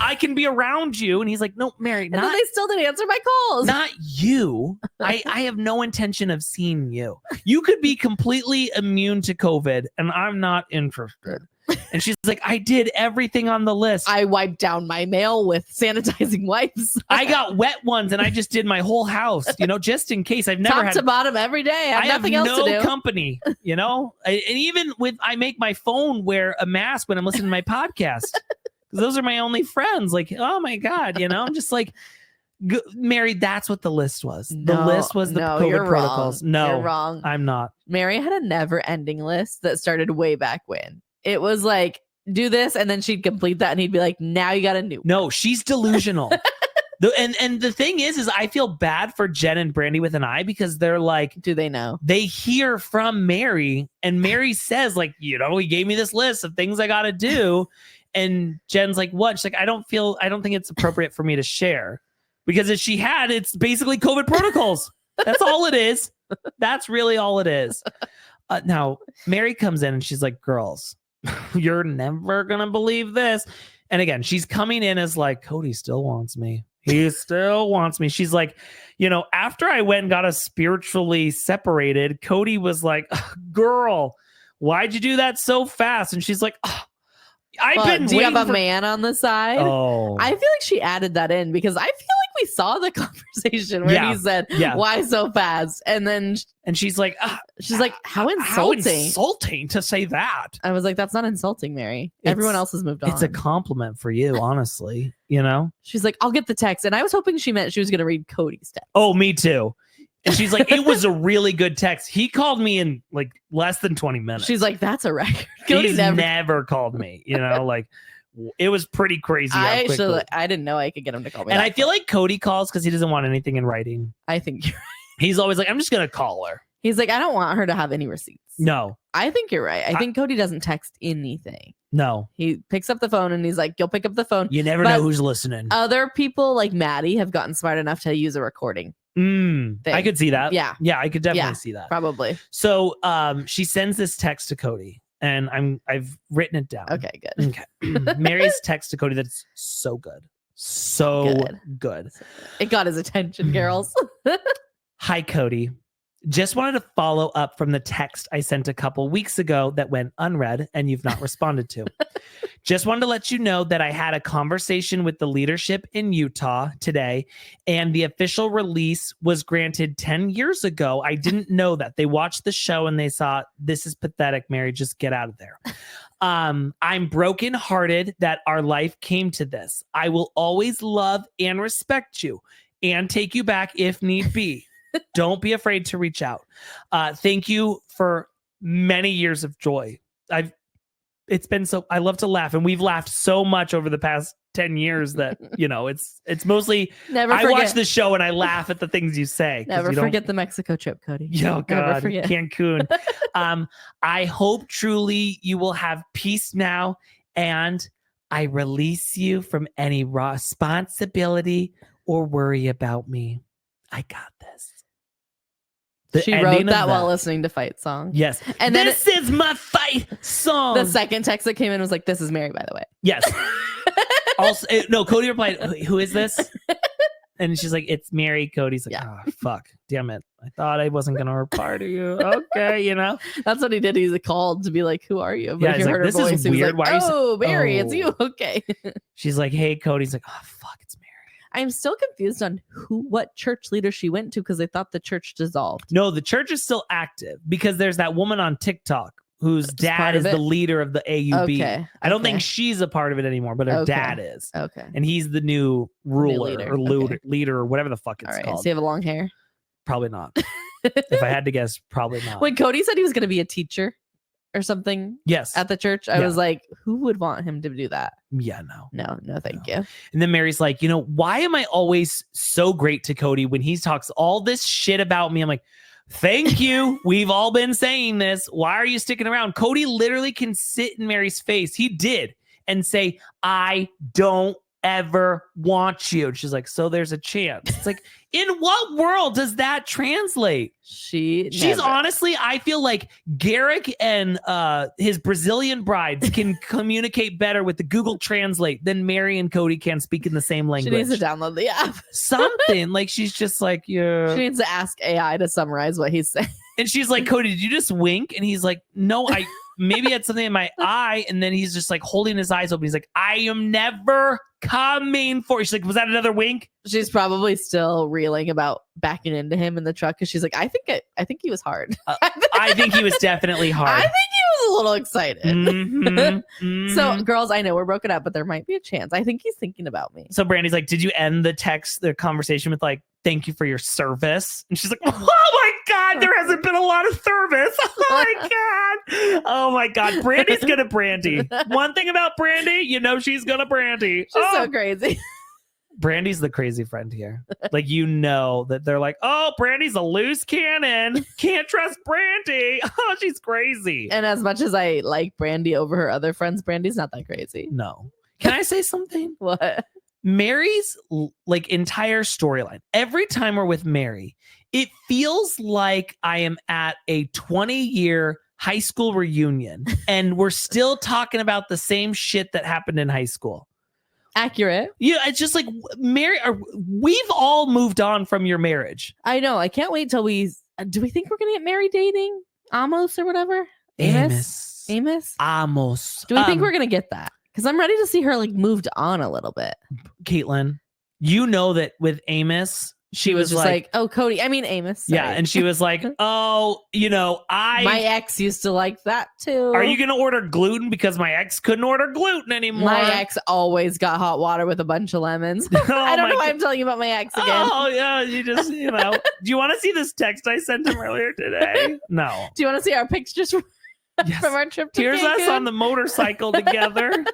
Speaker 1: I can be around you. And he's like, no, Meri,
Speaker 2: and then they still didn't answer my calls.
Speaker 1: Not you. I have no intention of seeing you. You could be completely immune to COVID and I'm not interested. And she's like, I did everything on the list.
Speaker 2: I wiped down my mail with sanitizing wipes.
Speaker 1: I got wet ones and I just did my whole house, just in case. I've never
Speaker 2: top to bottom every day. I have nothing else to do.
Speaker 1: No company, and even I make my phone wear a mask when I'm listening to my podcast. Those are my only friends. Like, oh my God, I'm just like, Meri, that's what the list was. The list was the COVID protocols.
Speaker 2: Wrong.
Speaker 1: No,
Speaker 2: you're wrong.
Speaker 1: I'm not.
Speaker 2: Meri had a never ending list that started way back when. It was like, do this, and then she'd complete that, and he'd be like, now you got a new.
Speaker 1: No, she's delusional. And the thing is I feel bad for Jen and Brandi with an I because they're like,
Speaker 2: do they know?
Speaker 1: They hear from Meri, and Meri says like, he gave me this list of things I got to do. And Jen's like, what? She's like, I don't think it's appropriate for me to share, because if she had, it's basically COVID protocols. That's all it is. That's really all it is. Now Meri comes in and she's like, girls, you're never gonna believe this. And again, she's coming in as like, Kody still wants me. He still wants me. She's like, after I went and got us spiritually separated, Kody was like, girl, why'd you do that so fast? And she's like,
Speaker 2: do you have a man on the side?
Speaker 1: Oh,
Speaker 2: I feel like she added that in because I feel like we saw the conversation where he said, why so fast? And then
Speaker 1: she's like,
Speaker 2: how insulting.
Speaker 1: How insulting to say that.
Speaker 2: I was like, that's not insulting, Meri. Everyone else has moved on.
Speaker 1: It's a compliment for you, honestly.
Speaker 2: She's like, I'll get the text. And I was hoping she meant she was going to read Kody's text.
Speaker 1: Oh, me too. And she's like, it was a really good text. He called me in like less than 20 minutes.
Speaker 2: She's like, that's a record.
Speaker 1: He's never called me, like it was pretty crazy.
Speaker 2: I didn't know I could get him to call me.
Speaker 1: And I feel like Kody calls because he doesn't want anything in writing.
Speaker 2: I think you're right.
Speaker 1: He's always like, I'm just going to call her.
Speaker 2: He's like, I don't want her to have any receipts.
Speaker 1: No.
Speaker 2: I think you're right. I think Kody doesn't text anything.
Speaker 1: No.
Speaker 2: He picks up the phone and he's like, you'll pick up the phone.
Speaker 1: You never know who's listening.
Speaker 2: Other people like Maddie have gotten smart enough to use a recording.
Speaker 1: I could see that.
Speaker 2: Yeah.
Speaker 1: Yeah, I could definitely see that.
Speaker 2: Probably.
Speaker 1: So she sends this text to Kody and I've written it down.
Speaker 2: Okay, good.
Speaker 1: Okay. Meri's text to Kody that's so good. So good.
Speaker 2: It got his attention, girls.
Speaker 1: Hi, Kody. Just wanted to follow up from the text I sent a couple weeks ago that went unread and you've not responded to. Just wanted to let you know that I had a conversation with the leadership in Utah today, and the official release was granted 10 years ago. I didn't know that. They watched the show and they saw, this is pathetic, Meri, just get out of there. I'm brokenhearted that our life came to this. I will always love and respect you and take you back if need be. Don't be afraid to reach out. Thank you for many years of joy. I love to laugh, and we've laughed so much over the past 10 years that, it's mostly,
Speaker 2: Never
Speaker 1: I
Speaker 2: forget.
Speaker 1: watch the show and I laugh at the things you say.
Speaker 2: Never forget the Mexico trip, Cody.
Speaker 1: Oh, God.
Speaker 2: Never forget.
Speaker 1: Cancun. I hope truly you will have peace now, and I release you from any responsibility or worry about me. I got this.
Speaker 2: She wrote that while listening to Fight Song.
Speaker 1: Yes. And this is my fight song.
Speaker 2: The second text that came in was like, this is Meri, by the way.
Speaker 1: Yes. Also, no, Cody replied, who is this? And she's like, it's Meri. Cody's like, oh, fuck. Damn it. I thought I wasn't going to reply to you. Okay,
Speaker 2: That's what he did. He's called to be like, who are you? But
Speaker 1: yeah, he's like, this is weird.
Speaker 2: Like, oh, Meri, it's you. Okay.
Speaker 1: She's like, hey, Cody's like, oh, fuck, it's Meri.
Speaker 2: I'm still confused on what church leader she went to, because I thought the church dissolved.
Speaker 1: No, the church is still active because there's that woman on TikTok whose dad is the leader of the AUB.
Speaker 2: Okay.
Speaker 1: I don't think she's a part of it anymore, but her dad is.
Speaker 2: Okay.
Speaker 1: And he's the new ruler
Speaker 2: leader.
Speaker 1: leader or whatever the fuck it's
Speaker 2: All right.
Speaker 1: called.
Speaker 2: Does he have a long hair?
Speaker 1: Probably not. If I had to guess, probably not.
Speaker 2: When Cody said he was going to be a teacher or something at the church, I was like, who would want him to do that?
Speaker 1: Yeah,
Speaker 2: no, thank you.
Speaker 1: And then Meri's like, why am I always so great to Cody when he talks all this shit about me? I'm like, thank you. We've all been saying this. Why are you sticking around? Cody literally can sit in Meri's face. He did, and say, I don't ever want you. And she's like, so there's a chance. It's like, in what world does that translate? She's honestly, I feel like Garrick and his Brazilian brides can communicate better with the Google Translate than Meri and Cody can speak in the same language.
Speaker 2: She needs to download the app.
Speaker 1: Something like she's just like, yeah.
Speaker 2: She needs to ask AI to summarize what he's saying.
Speaker 1: And she's like, Cody, did you just wink? And he's like, no, I maybe had something in my eye. And then he's just like holding his eyes open. He's like, I am never coming for you. She's like, was that another wink?
Speaker 2: She's probably still reeling about backing into him in the truck, because she's like, I think he was hard.
Speaker 1: I think he was definitely hard.
Speaker 2: I think he was a little excited. So, girls, I know we're broken up, but there might be a chance. I think he's thinking about me.
Speaker 1: So Brandi's like, did you end the conversation with like, thank you for your service? And she's like, oh my God, there hasn't been a lot of service. Oh my God. Oh my God. Brandi's gonna Brandi. One thing about Brandi, she's gonna Brandi.
Speaker 2: She's so crazy.
Speaker 1: Brandi's the crazy friend here. Like, that they're like, oh, Brandi's a loose cannon. Can't trust Brandi. Oh, she's crazy.
Speaker 2: And as much as I like Brandi over her other friends, Brandi's not that crazy.
Speaker 1: No. Can I say something?
Speaker 2: What?
Speaker 1: Meri's like entire storyline. Every time we're with Meri, it feels like I am at a 20-year high school reunion and we're still talking about the same shit that happened in high school.
Speaker 2: Accurate.
Speaker 1: Yeah, it's just like Meri. We've all moved on from your marriage.
Speaker 2: I know. I can't wait till do we think we're gonna get Meri dating Amos or whatever? Amos.
Speaker 1: Amos.
Speaker 2: Do we think we're gonna get that? Because I'm ready to see her like moved on a little bit.
Speaker 1: Caitlin, that with Amos, she was
Speaker 2: just like, oh, Cody. I mean, Amos. Sorry.
Speaker 1: Yeah. And she was like, oh,
Speaker 2: my ex used to like that too.
Speaker 1: Are you going to order gluten? Because my ex couldn't order gluten anymore.
Speaker 2: My ex always got hot water with a bunch of lemons. I don't know why I'm telling you about my ex again.
Speaker 1: Oh, yeah. You just, do you want to see this text I sent him earlier today? No.
Speaker 2: Do you want to see our pictures from our trip to
Speaker 1: Here's
Speaker 2: Cancun?
Speaker 1: Us on the motorcycle together.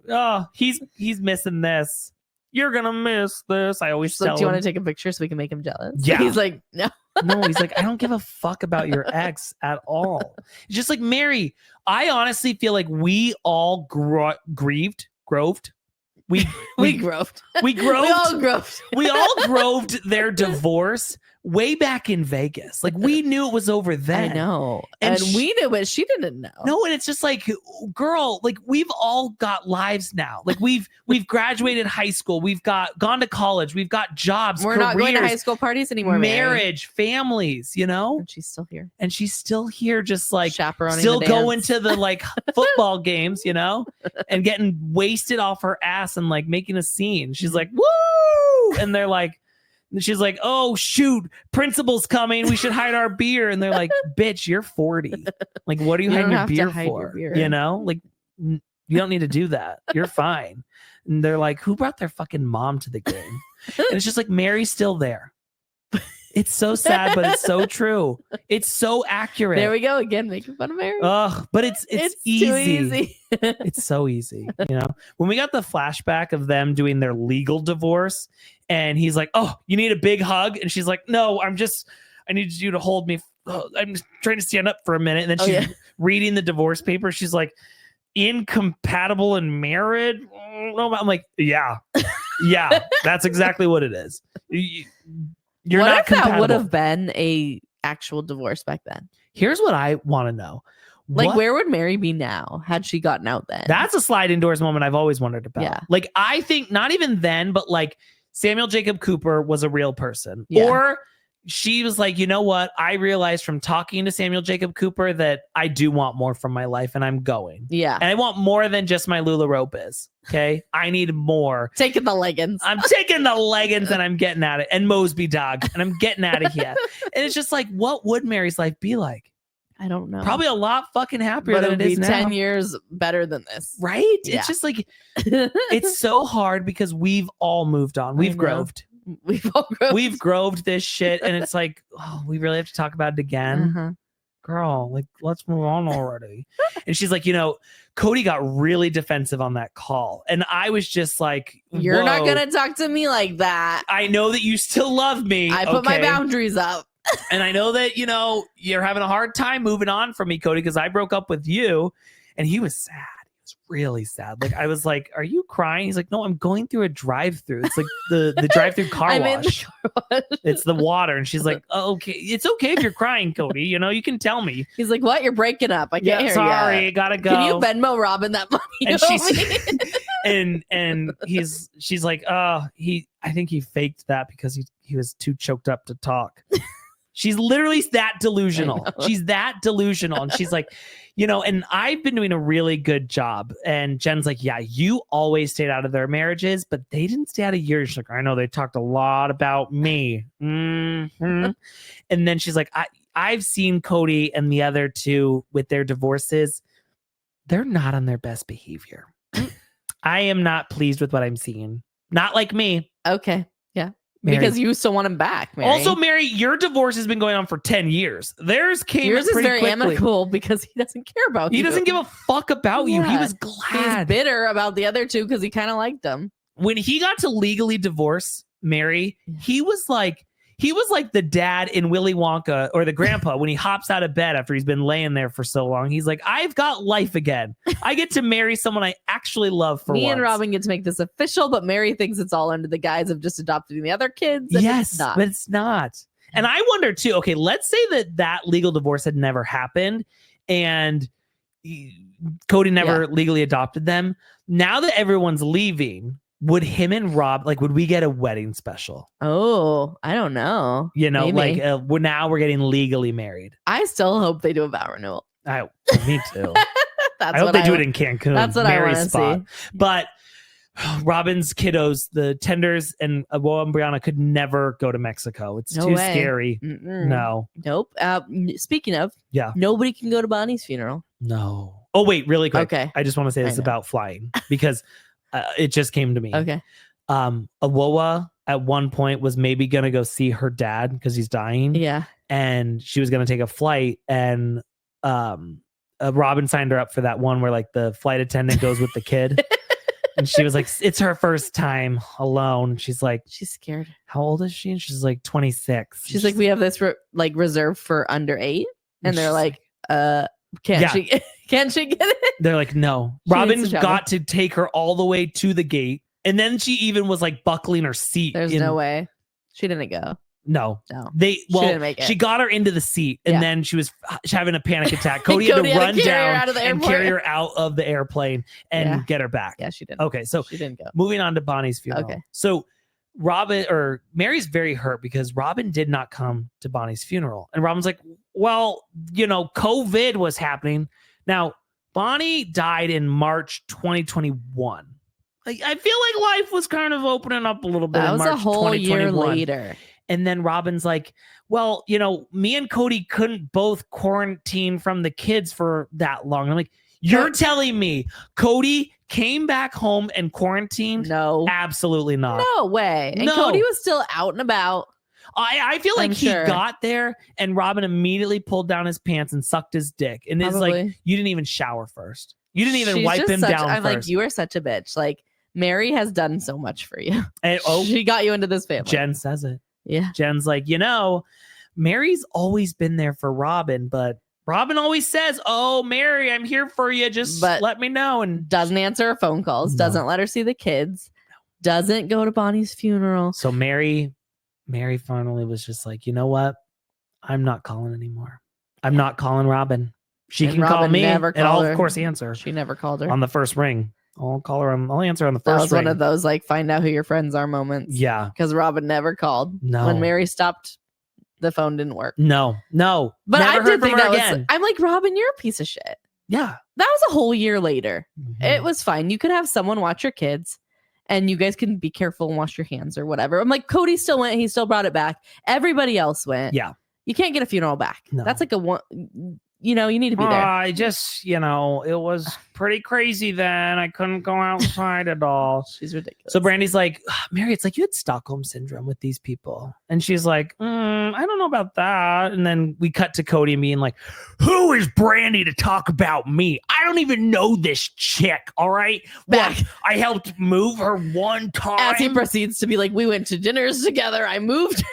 Speaker 1: Oh, he's missing this. You're gonna miss this. I always tell him.
Speaker 2: Do you want to take a picture so we can make him jealous?
Speaker 1: Yeah.
Speaker 2: He's like, no.
Speaker 1: No, he's like, I don't give a fuck about your ex at all. It's just like, Meri, I honestly feel like we all groved. We
Speaker 2: groved.
Speaker 1: We all groved their divorce way back in Vegas. Like, we knew it was over then.
Speaker 2: I know. And we knew it. She didn't know.
Speaker 1: No, and it's just like, girl, like, we've all got lives now. Like, we've graduated high school. We've gone to college. We've got jobs.
Speaker 2: We're not going to high school parties anymore.
Speaker 1: Marriage, families,
Speaker 2: And she's still here.
Speaker 1: Just like
Speaker 2: chaperoning,
Speaker 1: still going to the like football games, and getting wasted off her ass and like making a scene. She's like, woo! And they're like, she's like, oh shoot, principal's coming, we should hide our beer. And they're like, bitch, you're 40. Like, what are you hiding your beer for? Like, you don't need to do that. You're fine. And they're like, who brought their fucking mom to the game? And it's just like, Meri's still there. It's so sad, but it's so true. It's so accurate.
Speaker 2: There we go again, making fun of Meri.
Speaker 1: But it's easy.
Speaker 2: Too easy.
Speaker 1: It's so easy. When we got the flashback of them doing their legal divorce, and he's like, "Oh, you need a big hug," and she's like, "No, I need you to hold me. I'm just trying to stand up for a minute." And then she's reading the divorce papers. She's like, "Incompatible and married." I'm like, yeah, that's exactly what it is. You're
Speaker 2: what
Speaker 1: not
Speaker 2: if
Speaker 1: compatible.
Speaker 2: That would have been a actual divorce back then?
Speaker 1: Here's what I want to know.
Speaker 2: Where would Meri be now had she gotten out then?
Speaker 1: That's a sliding doors moment I've always wondered about.
Speaker 2: Yeah.
Speaker 1: Like, I think not even then, but like Samuel Jacob Cooper was a real person.
Speaker 2: Yeah.
Speaker 1: Or she was like, you know what? I realized from talking to Samuel Jacob Cooper that I do want more from my life and I'm going.
Speaker 2: Yeah.
Speaker 1: And I want more than just my LuLaRoe biz. Okay. I need more.
Speaker 2: Taking the leggings.
Speaker 1: I'm taking the leggings and I'm getting at it. And Mosby dog. And I'm getting out of here. And it's just like, what would Meri's life be like?
Speaker 2: I don't know.
Speaker 1: Probably a lot fucking happier than it is now.
Speaker 2: 10 years better than this.
Speaker 1: Right?
Speaker 2: Yeah.
Speaker 1: It's just like, it's so hard because we've all moved on. We've groved. We've groved this shit. And it's like, oh, we really have to talk about it again.
Speaker 2: Uh-huh.
Speaker 1: Girl, like, let's move on already. And she's like, Kody got really defensive on that call. And I was just like,
Speaker 2: you're not going to talk to me like that.
Speaker 1: I know that you still love me.
Speaker 2: I put my boundaries up.
Speaker 1: And I know that, you're having a hard time moving on from me, Kody, because I broke up with you. And he was sad. He was really sad. Like, I was like, are you crying? He's like, no, I'm going through a drive-through. It's like the drive-through car wash.
Speaker 2: In the car wash.
Speaker 1: It's the water. And she's like, oh, okay. It's okay if you're crying, Kody. You can tell me.
Speaker 2: He's like, what? You're breaking up. I can't hear you.
Speaker 1: Sorry, gotta go.
Speaker 2: Can you Venmo Robyn that money?
Speaker 1: And she's like, I think he faked that because he was too choked up to talk. She's literally that delusional. She's that delusional. And she's like, and I've been doing a really good job. And Jen's like, yeah, you always stayed out of their marriages, but they didn't stay out of yours. She's like, I know they talked a lot about me. Mm-hmm. And then she's like, I've seen Kody and the other two with their divorces. They're not on their best behavior. I am not pleased with what I'm seeing. Not like me.
Speaker 2: Okay. Yeah.
Speaker 1: Meri.
Speaker 2: Because you still want him back, Meri.
Speaker 1: Also, Meri, your divorce has been going on for 10 years. Yours is
Speaker 2: very
Speaker 1: quickly.
Speaker 2: amicable because he doesn't care about you.
Speaker 1: He doesn't give a fuck about you. He was glad.
Speaker 2: He's bitter about the other two because he kind of liked them.
Speaker 1: When he got to legally divorce Meri, he was like the dad in Willy Wonka, or the grandpa when he hops out of bed after he's been laying there for so long. He's like, I've got life again. I get to marry someone I actually love for
Speaker 2: Me
Speaker 1: once.
Speaker 2: and Robyn get to make this official, but Meri thinks it's all under the guise of just adopting the other kids.
Speaker 1: Yes, but it's not. And I wonder too, okay, let's say that legal divorce had never happened and Kody never legally adopted them. Now that everyone's leaving, would him and Rob, would we get a wedding special?
Speaker 2: Oh, I don't know. Maybe.
Speaker 1: Now we're getting legally married.
Speaker 2: I still hope they do a vow renewal.
Speaker 1: Me too. I hope they do it in Cancun. That's what Mary's I want to see. But Robyn's kiddos, the Tenders and Awoa and Brianna could never go to Mexico. It's too scary.
Speaker 2: Mm-mm.
Speaker 1: No.
Speaker 2: Nope. Speaking of, nobody can go to Bonnie's funeral.
Speaker 1: No. Oh, wait, really quick.
Speaker 2: Okay.
Speaker 1: I just want to say this about flying because it just came to me.
Speaker 2: Okay.
Speaker 1: Awoa at one point was maybe going to go see her dad because he's dying.
Speaker 2: Yeah.
Speaker 1: And she was going to take a flight and Robyn signed her up for that one where the flight attendant goes with the kid. And she was like, it's her first time alone. She's like,
Speaker 2: she's scared.
Speaker 1: How old is she? And she's like 26.
Speaker 2: She's like, we have this reserved for under 8. And they're like, can she get it? They're
Speaker 1: like, no. Robyn got to take her all the way to the gate. And then she even was buckling her seat.
Speaker 2: There's no way. She didn't go.
Speaker 1: No.
Speaker 2: She didn't make it.
Speaker 1: She got her into the seat and then she was having a panic attack. Cody had to run down and carry her out of the airplane and get her back.
Speaker 2: Yeah, she didn't.
Speaker 1: Okay, so
Speaker 2: she didn't go.
Speaker 1: Moving on to Bonnie's funeral.
Speaker 2: Okay.
Speaker 1: So Meri's very hurt because Robyn did not come to Bonnie's funeral. And Robyn's like, well, COVID was happening. Now, Bonnie died in March 2021. I feel like life was kind of opening up a little bit.
Speaker 2: That
Speaker 1: in
Speaker 2: was
Speaker 1: March
Speaker 2: a whole
Speaker 1: 2021.
Speaker 2: year later.
Speaker 1: And then Robyn's like, well, me and Kody couldn't both quarantine from the kids for that long. I'm like, you're telling me Kody came back home and quarantined?
Speaker 2: No.
Speaker 1: Absolutely not.
Speaker 2: No way. And Kody was still out and about.
Speaker 1: I feel like he got there and Robyn immediately pulled down his pants and sucked his dick. And it's like, you didn't even shower first. You didn't even wipe him down
Speaker 2: I'm
Speaker 1: first.
Speaker 2: like, you are such a bitch. Like, Meri has done so much for you.
Speaker 1: And,
Speaker 2: she got you into this family.
Speaker 1: Jen says it.
Speaker 2: Yeah.
Speaker 1: Jen's like, Meri's always been there for Robyn, but Robyn always says, oh, Meri, I'm here for you. Just let me know. And
Speaker 2: doesn't answer her phone calls, doesn't let her see the kids, doesn't go to Bonnie's funeral.
Speaker 1: So Meri finally was just like, you know what? I'm not calling anymore. I'm not calling Robyn. She can call me, and I'll, of course, answer.
Speaker 2: She never called her.
Speaker 1: On the first ring. I'll call her. I'll answer on the first ring. That was
Speaker 2: one of those, like, find out who your friends are moments.
Speaker 1: Yeah.
Speaker 2: Because Robyn never called.
Speaker 1: No.
Speaker 2: When Meri stopped, the phone didn't work.
Speaker 1: No. But
Speaker 2: I did think that was, I'm like, Robyn, you're a piece of shit.
Speaker 1: Yeah.
Speaker 2: That was a whole year later. Mm-hmm. It was fine. You could have someone watch your kids and you guys can be careful and wash your hands or whatever. I'm like, Kody still went. He still brought it back. Everybody else went.
Speaker 1: Yeah.
Speaker 2: You can't get a funeral back.
Speaker 1: No.
Speaker 2: That's like a one. You need to be there.
Speaker 1: I just, it was pretty crazy then. I couldn't go outside at all.
Speaker 2: She's ridiculous.
Speaker 1: So Brandi's like, Meri, it's like you had Stockholm syndrome with these people. And she's like, I don't know about that. And then we cut to Kody and being like, who is Brandi to talk about me? I don't even know this chick. All right.
Speaker 2: Back.
Speaker 1: What? I helped move her one time.
Speaker 2: As he proceeds to be like, we went to dinners together. I moved her.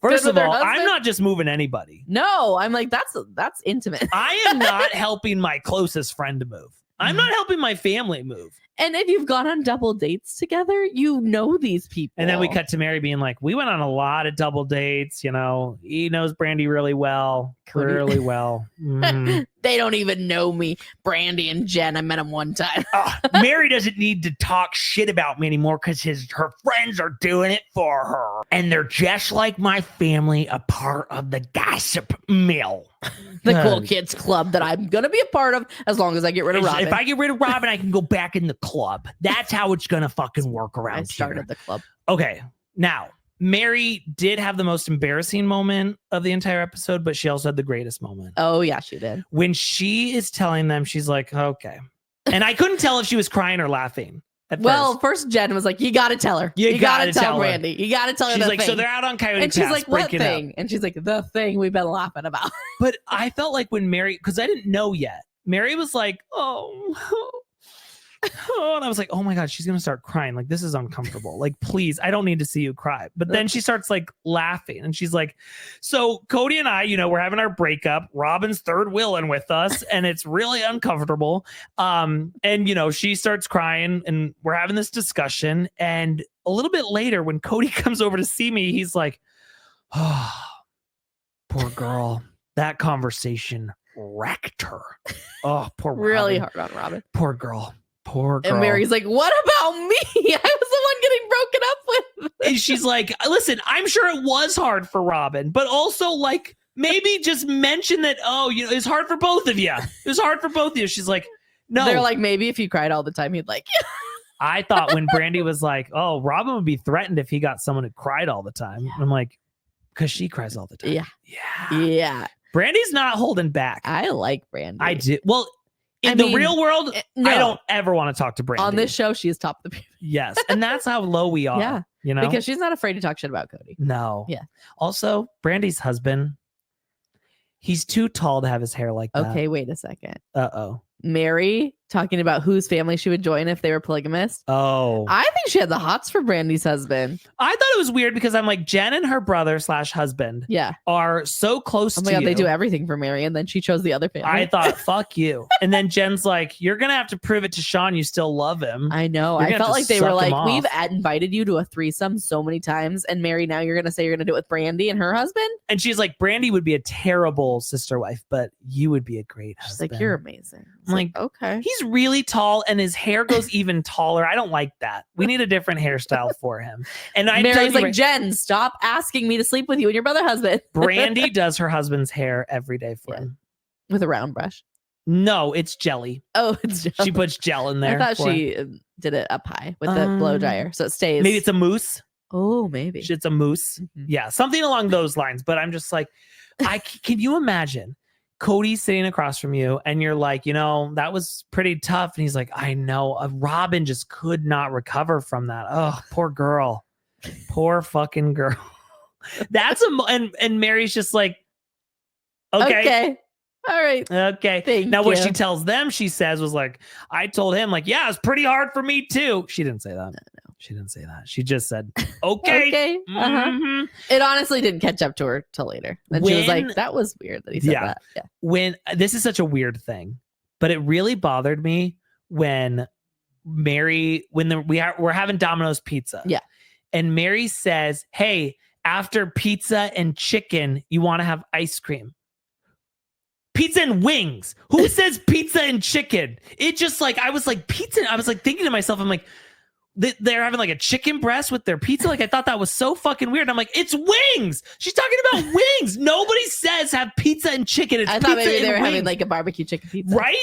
Speaker 1: First of all, I'm not just moving anybody.
Speaker 2: No, I'm like, that's intimate.
Speaker 1: I am not helping my closest friend to move. I'm not helping my family move.
Speaker 2: And if you've gone on double dates together, you know these people.
Speaker 1: And then we cut to Meri being like, we went on a lot of double dates. He knows Brandi really well. Really well. Mm.
Speaker 2: They don't even know me. Brandi and Jen, I met them one time.
Speaker 1: Meri doesn't need to talk shit about me anymore because her friends are doing it for her. And they're just like my family, a part of the gossip mill.
Speaker 2: The cool kids club that I'm going to be a part of as long as I get rid of Robyn.
Speaker 1: If I get rid of Robyn, I can go back in the club. That's how it's going to fucking work around here.
Speaker 2: I started the club.
Speaker 1: Okay. Now, Meri did have the most embarrassing moment of the entire episode, but she also had the greatest moment.
Speaker 2: Oh, yeah, she did.
Speaker 1: When she is telling them, she's like, okay. And I couldn't tell if she was crying or laughing.
Speaker 2: First Jen was like, you got to tell her. You got to tell Brandi. You got to tell her.
Speaker 1: She's like, so they're out on Coyote
Speaker 2: and
Speaker 1: Pass.
Speaker 2: She's like, what thing? And she's like, the thing we've been laughing about.
Speaker 1: But I felt like when Meri, because I didn't know yet, Meri was like, and I was like, oh my God, she's going to start crying. Like, this is uncomfortable. Like, please, I don't need to see you cry. But then she starts like laughing and she's like, so Kody and I, we're having our breakup. Robyn's third wheeling with us and it's really uncomfortable. And she starts crying and we're having this discussion. And a little bit later, when Kody comes over to see me, he's like, oh, poor girl. That conversation wrecked her. Oh, poor Robyn.
Speaker 2: Really hard on Robyn.
Speaker 1: Poor girl. Poor girl.
Speaker 2: And Meri's like, what about me? I was the one getting broken up with.
Speaker 1: And she's like, listen, I'm sure it was hard for Robyn, but also like maybe just mention that, it's hard for both of you. It was hard for both of you. She's like, no.
Speaker 2: They're like, maybe if you cried all the time, he'd like you.
Speaker 1: I thought when Brandi was like, oh, Robyn would be threatened if he got someone who cried all the time. Yeah. I'm like, because she cries all the time.
Speaker 2: Yeah.
Speaker 1: Brandi's not holding back.
Speaker 2: I like Brandi.
Speaker 1: I do. Well, in the real world, no. I don't ever want to talk to Brandi.
Speaker 2: On this show, she is top of the pyramid.
Speaker 1: Yes. And that's how low we are.
Speaker 2: Yeah. Because she's not afraid to talk shit about Kody.
Speaker 1: No.
Speaker 2: Yeah.
Speaker 1: Also, Brandi's husband, he's too tall to have his hair like that.
Speaker 2: Okay, wait a second.
Speaker 1: Uh-oh.
Speaker 2: Meri talking about whose family she would join if they were polygamous.
Speaker 1: Oh.
Speaker 2: I think she had the hots for Brandi's husband.
Speaker 1: I thought it was weird because I'm like, Jen and her brother / husband are so close to you.
Speaker 2: They do everything for Meri, and then she chose the other family.
Speaker 1: I thought, fuck you. And then Jen's like, you're going to have to prove it to Sean you still love him.
Speaker 2: I know. I felt like they were like, we've invited you to a threesome so many times, and Meri, now you're going to say you're going to do it with Brandi and her husband?
Speaker 1: And she's like, Brandi would be a terrible sister wife, but you would be a great husband.
Speaker 2: She's like, you're amazing.
Speaker 1: I'm like,
Speaker 2: okay.
Speaker 1: He's really tall and his hair goes even taller. I don't like that. We need a different hairstyle for him. And
Speaker 2: Mary's like, Jen, stop asking me to sleep with you and your brother husband.
Speaker 1: Brandi does her husband's hair every day for him.
Speaker 2: With a round brush?
Speaker 1: No, it's jelly.
Speaker 2: Oh, it's jelly.
Speaker 1: She puts gel in there.
Speaker 2: I thought she did it up high with the blow dryer. So it stays.
Speaker 1: Maybe it's a mousse.
Speaker 2: Oh, maybe.
Speaker 1: It's a mousse. Mm-hmm. Yeah, something along those lines. But I'm just like, can you imagine Kody sitting across from you and you're like, that was pretty tough. And he's like, I know. Robyn just could not recover from that. Oh, poor girl. Poor fucking girl. And Mary's just like, okay.
Speaker 2: All right.
Speaker 1: Okay.
Speaker 2: Thank
Speaker 1: now,
Speaker 2: you.
Speaker 1: what she tells them, she says, was like, I told him, like, yeah, it's pretty hard for me too. She didn't say that. No. She didn't say that. She just said, okay.
Speaker 2: Okay. Mm-hmm. It honestly didn't catch up to her till later. And she was like, that was weird that he said that. Yeah.
Speaker 1: When this is such a weird thing, but it really bothered me when Meri, we're having Domino's pizza.
Speaker 2: Yeah.
Speaker 1: And Meri says, hey, after pizza and chicken, you want to have ice cream. Pizza and wings. Who says pizza and chicken? It just like, I was like, pizza. I was like thinking to myself, I'm like, they're having like a chicken breast with their pizza. Like, I thought that was so fucking weird. I'm like, it's wings. She's talking about wings. Nobody says have pizza and chicken. It's
Speaker 2: I thought
Speaker 1: pizza
Speaker 2: maybe they were
Speaker 1: wings.
Speaker 2: having like a barbecue chicken pizza.
Speaker 1: Right?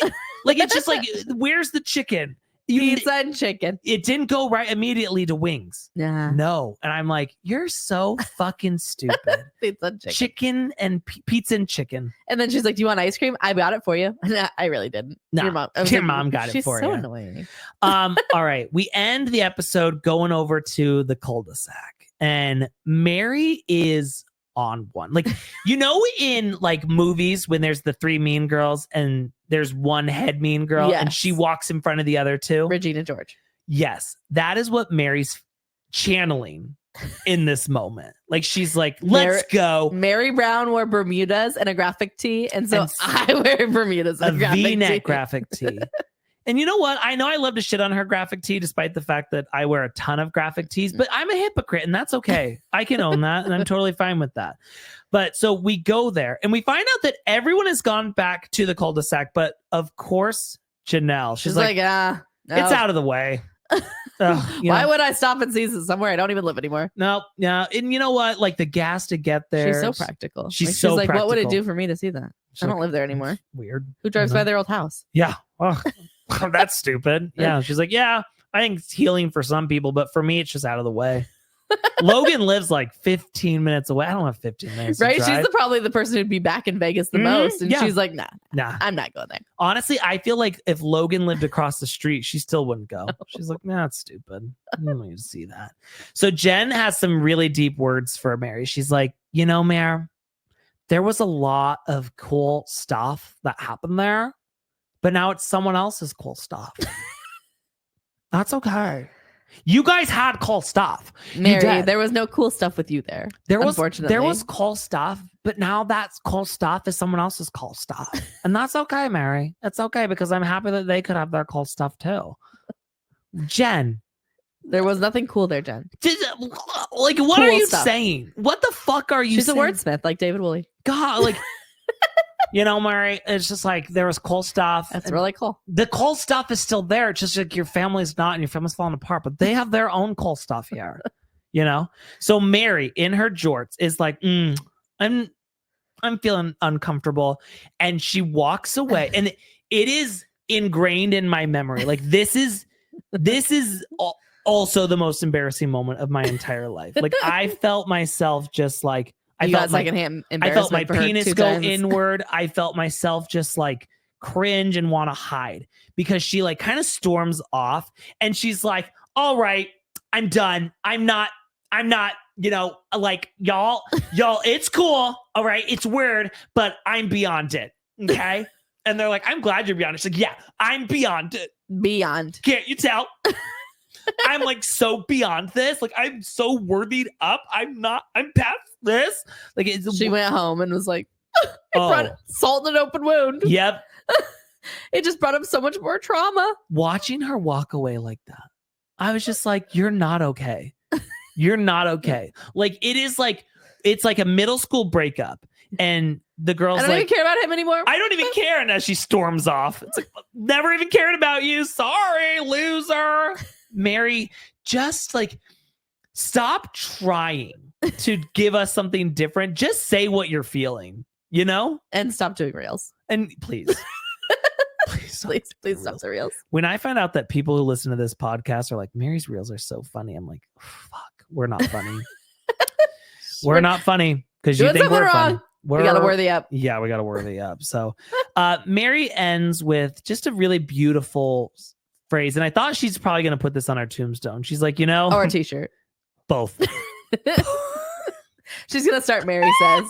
Speaker 1: Like, it's just like, where's the chicken?
Speaker 2: Pizza and chicken.
Speaker 1: It didn't go right immediately to wings.
Speaker 2: Yeah.
Speaker 1: No. And I'm like, you're so fucking stupid.
Speaker 2: Pizza and chicken.
Speaker 1: Chicken and pizza and chicken.
Speaker 2: And then she's like, do you want ice cream? I got it for you. I really didn't.
Speaker 1: No, your mom got it for you.
Speaker 2: She's so annoying.
Speaker 1: All right. We end the episode going over to the cul-de-sac. And Meri is on one. Like, you know, in like movies when there's the three mean girls and there's one head mean girl and she walks in front of the other two.
Speaker 2: Regina George.
Speaker 1: Yes. That is what Meri's channeling in this moment. Like, she's like, let's go.
Speaker 2: Meri Brown wore Bermudas and a graphic tee. And so I wear Bermudas and a graphic
Speaker 1: V-neck graphic tee. And you know what? I know I love to shit on her graphic tee, despite the fact that I wear a ton of graphic tees, but I'm a hypocrite and that's okay. I can own that and I'm totally fine with that. But so we go there and we find out that everyone has gone back to the cul-de-sac, but of course, Janelle, she's like,
Speaker 2: no.
Speaker 1: It's out of the way.
Speaker 2: Why would I stop and see somewhere I don't even live anymore?
Speaker 1: No, yeah. And you know what? Like, the gas to get there.
Speaker 2: She's so practical.
Speaker 1: She's
Speaker 2: like, what would it do for me to see that? I don't live there anymore.
Speaker 1: Weird.
Speaker 2: Who drives by their old house?
Speaker 1: Yeah. Oh, that's stupid. Yeah. She's like, yeah, I think it's healing for some people, but for me, it's just out of the way. Logan lives like 15 minutes away. I don't have 15 minutes.
Speaker 2: Right? She's probably the person who'd be back in Vegas the most. And she's like, nah, I'm not going there.
Speaker 1: Honestly, I feel like if Logan lived across the street, she still wouldn't go. She's like, nah, it's stupid. I don't need to see that. So Jen has some really deep words for Meri. She's like, you know, Meri, there was a lot of cool stuff that happened there, but now it's someone else's cool stuff. That's okay. You guys had cool stuff.
Speaker 2: Meri, there was no cool stuff with you there. Unfortunately.
Speaker 1: There was cool stuff, but now that's cool stuff is someone else's cool stuff. And that's okay, Meri. It's okay because I'm happy that they could have their cool stuff too. Jen.
Speaker 2: There was nothing cool there, Jen.
Speaker 1: Like, what cool are you saying? What the fuck are you saying?
Speaker 2: She's a wordsmith like David Woolley.
Speaker 1: God, like... You know, Meri, it's just like there was cool stuff.
Speaker 2: That's really cool.
Speaker 1: The cool stuff is still there. It's just like your family's not and your family's falling apart, but they have their own cool stuff here, you know? So Meri in her jorts is like, I'm feeling uncomfortable. And she walks away. And it is ingrained in my memory. Like, this is also the most embarrassing moment of my entire life. Like, I felt myself just like, I felt my penis go inward. I felt myself just like cringe and want to hide because she like kind of storms off and she's like, all right, I'm done. I'm not, you know, like y'all, it's cool. All right. It's weird, but I'm beyond it. Okay. And they're like, I'm glad you're beyond it. She's like, yeah, I'm beyond it.
Speaker 2: Beyond.
Speaker 1: Can't you tell? I'm like so beyond this. Like, I'm so worthied up. I'm past this. Like,
Speaker 2: she went home and was like, brought salt in an open wound.
Speaker 1: Yep.
Speaker 2: It just brought up so much more trauma.
Speaker 1: Watching her walk away like that, I was just like, you're not okay. You're not okay. Like, it's like a middle school breakup. And the girl's like,
Speaker 2: I don't even care about him anymore.
Speaker 1: I don't even care. And as she storms off, it's like, never even cared about you. Sorry, loser. Meri, just like, stop trying to give us something different. Just say what you're feeling, you know? And
Speaker 2: stop doing reels.
Speaker 1: And please. please
Speaker 2: stop the reels.
Speaker 1: When I find out that people who listen to this podcast are like, Meri's reels are so funny, I'm like, fuck, we're not funny. We're not funny because you think we're funny.
Speaker 2: We got to worthy up.
Speaker 1: Yeah, we got to worthy up. So Meri ends with just a really beautiful phrase. And I thought she's probably going to put this on our tombstone. She's like, you know.
Speaker 2: Or a t-shirt.
Speaker 1: Both.
Speaker 2: She's gonna start Meri Says.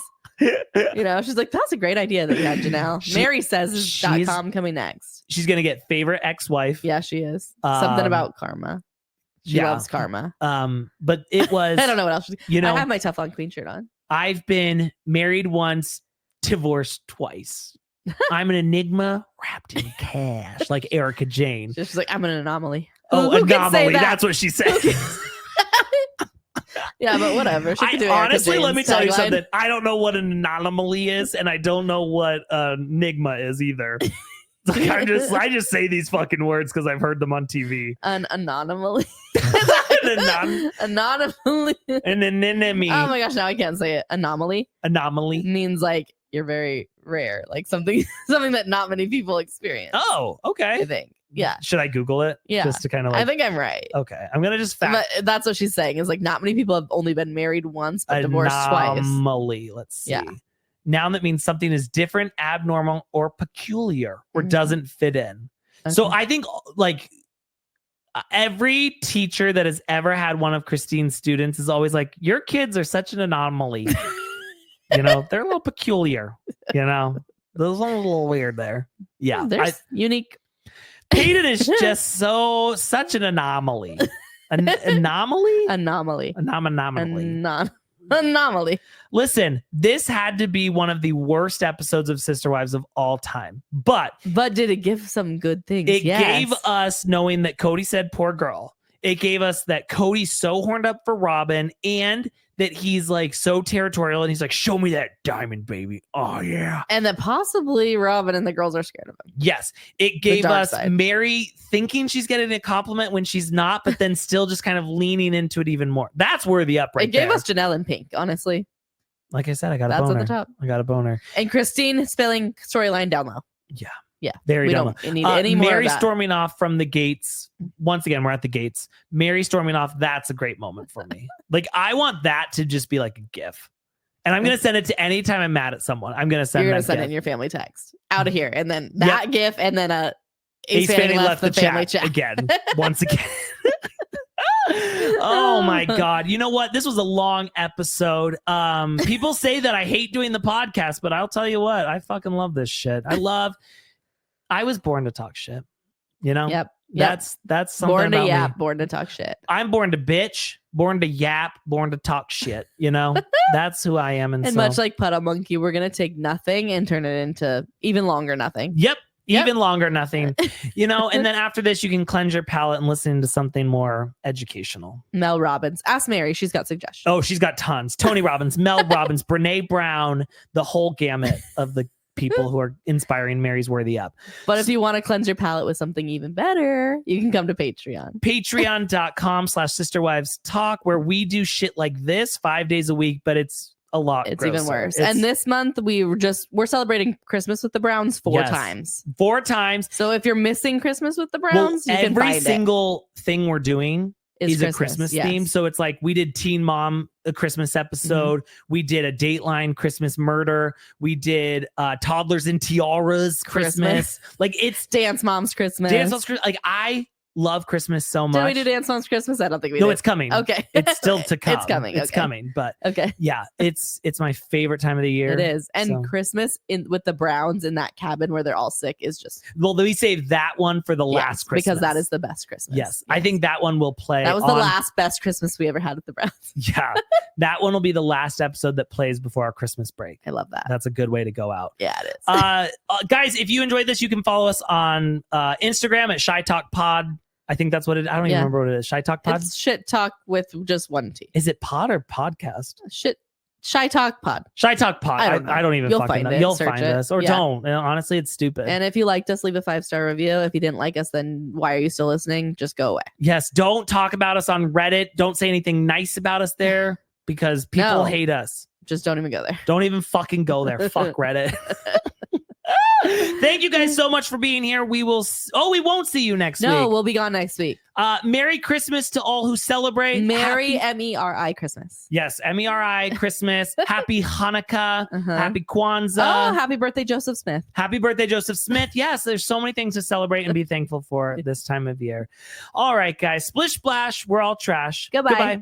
Speaker 2: You know, she's like, that's a great idea that you had, Janelle. Meri Says is .com coming next.
Speaker 1: She's gonna get favorite ex-wife.
Speaker 2: Yeah, she is. Something about karma. She loves karma.
Speaker 1: But it was
Speaker 2: I don't know what else.
Speaker 1: You know,
Speaker 2: I have my Teflon Queen shirt on.
Speaker 1: I've been married once, divorced twice. I'm an enigma wrapped in cash, like Erica Jane.
Speaker 2: She's like, I'm an anomaly.
Speaker 1: Oh, who anomaly. That's what she said.
Speaker 2: Yeah, but whatever. She can do
Speaker 1: honestly, let me tell you something. I don't know what an anomaly is, and I don't know what enigma is either. Like I just say these fucking words because I've heard them on TV.
Speaker 2: An anomaly.
Speaker 1: Anomaly. An enemy.
Speaker 2: Oh my gosh, now I can't say it. Anomaly.
Speaker 1: Anomaly
Speaker 2: means like you're very rare, like something that not many people experience.
Speaker 1: Oh, okay.
Speaker 2: I think. Yeah.
Speaker 1: Should I Google it?
Speaker 2: Yeah.
Speaker 1: Just to kind of
Speaker 2: I think I'm right.
Speaker 1: Okay. I'm going to just
Speaker 2: But that's what she's saying is like not many people have only been married once, but divorced twice.
Speaker 1: Anomaly. Let's see.
Speaker 2: Yeah.
Speaker 1: Noun that means something is different, abnormal, or peculiar, or doesn't fit in. Okay. So I think like every teacher that has ever had one of Christine's students is always like, your kids are such an anomaly. You know, they're a little peculiar, you know, those are a little weird there. Yeah.
Speaker 2: They're unique.
Speaker 1: Peyton is just such an anomaly. Anomaly?
Speaker 2: Anomaly.
Speaker 1: Listen, this had to be one of the worst episodes of Sister Wives of all time. But
Speaker 2: did it give some good things?
Speaker 1: It gave us knowing that Kody said poor girl. It gave us that Cody's so horned up for Robyn and that he's like so territorial and he's like, show me that diamond, baby. Oh, yeah.
Speaker 2: And that possibly Robyn and the girls are scared of him.
Speaker 1: Yes. It gave us Meri thinking she's getting a compliment when she's not, but then still just kind of leaning into it even more. That's worthy up right there.
Speaker 2: It gave us Janelle in pink, honestly.
Speaker 1: Like I said, I got a boner.
Speaker 2: That's at the top.
Speaker 1: I got a boner.
Speaker 2: And Christine spilling storyline down low.
Speaker 1: Yeah.
Speaker 2: Yeah.
Speaker 1: Very dumb.
Speaker 2: We don't need any more
Speaker 1: Meri
Speaker 2: of that.
Speaker 1: storming off from the gates. Once again, we're at the gates. Meri storming off. That's a great moment for me. Like, I want that to just be like a GIF. And I'm going to send it to any time I'm mad at someone. I'm going to send
Speaker 2: You're going to send
Speaker 1: GIF.
Speaker 2: in your family text. Out of here. And then that GIF and then Ace Fanning left the family chat.
Speaker 1: Again. Once again. Oh my God. You know what? This was a long episode. People say that I hate doing the podcast, but I'll tell you what, I fucking love this shit. I was born to talk shit. You know?
Speaker 2: Yep.
Speaker 1: That's something
Speaker 2: born to
Speaker 1: about
Speaker 2: yap,
Speaker 1: me.
Speaker 2: born to talk shit.
Speaker 1: I'm born to bitch, born to yap, born to talk shit. You know? That's who I am. And
Speaker 2: much like Puddle Monkey, we're gonna take nothing and turn it into even longer nothing.
Speaker 1: Yep. Even longer nothing. You know, and then after this, you can cleanse your palate and listen to something more educational.
Speaker 2: Mel Robbins. Ask Meri. She's got suggestions.
Speaker 1: Oh, she's got tons. Tony Robbins, Mel Robbins, Brene Brown, the whole gamut of the people who are inspiring Meri's Worthy Up.
Speaker 2: But if you want to cleanse your palate with something even better, you can come to Patreon.
Speaker 1: Patreon.com/sisterwivestalk, where we do shit like this 5 days a week, but it's a lot
Speaker 2: It's
Speaker 1: grosser.
Speaker 2: even worse. And this month we're celebrating Christmas with the Browns 4 times.
Speaker 1: 4 times.
Speaker 2: So if you're missing Christmas with the Browns, you can find
Speaker 1: every single thing we're doing is a Christmas theme. So it's like we did Teen Mom, a Christmas episode. We did a Dateline Christmas Murder. We did Toddlers and Tiaras Christmas. Like it's
Speaker 2: Dance Moms Christmas.
Speaker 1: Like I love Christmas so much.
Speaker 2: Did we do Dance Moms Christmas? I don't think we did.
Speaker 1: No, it's coming.
Speaker 2: Okay.
Speaker 1: It's still to come.
Speaker 2: It's coming.
Speaker 1: It's coming. But
Speaker 2: okay.
Speaker 1: Yeah, it's my favorite time of the year.
Speaker 2: It is. And Christmas with the Browns in that cabin where they're all sick is just.
Speaker 1: Well, we saved that one for the last Christmas.
Speaker 2: Because that is the best Christmas.
Speaker 1: Yes. I think that one will play.
Speaker 2: That was the last best Christmas we ever had with the Browns.
Speaker 1: Yeah. That one will be the last episode that plays before our Christmas break.
Speaker 2: I love that.
Speaker 1: That's a good way to go out.
Speaker 2: Yeah, it is.
Speaker 1: Guys, if you enjoyed this, you can follow us on Instagram at Shy Talk Pod. I think that's what it is. I don't even remember what it is. Shy Talk Pod?
Speaker 2: It's shit talk with just one T.
Speaker 1: Is it pod or podcast?
Speaker 2: Shy Talk Pod.
Speaker 1: Shy Talk Pod. I don't even fucking know. You'll find us. Or don't. Honestly, it's stupid.
Speaker 2: And if you liked us, leave a 5-star review. If you didn't like us, then why are you still listening? Just go away.
Speaker 1: Yes. Don't talk about us on Reddit. Don't say anything nice about us there because people hate us.
Speaker 2: Just don't even go there.
Speaker 1: Don't even fucking go there. Fuck Reddit. Thank you guys so much for being here. We won't see you next week.
Speaker 2: No, we'll be gone next week.
Speaker 1: Merry Christmas to all who celebrate.
Speaker 2: Merry MERI Christmas.
Speaker 1: Yes, MERI Christmas. Happy Hanukkah. Happy Kwanzaa.
Speaker 2: Oh, happy birthday, Joseph Smith.
Speaker 1: Happy birthday, Joseph Smith. Yes, there's so many things to celebrate and be thankful for this time of year. All right, guys. Splish splash. We're all trash.
Speaker 2: Goodbye.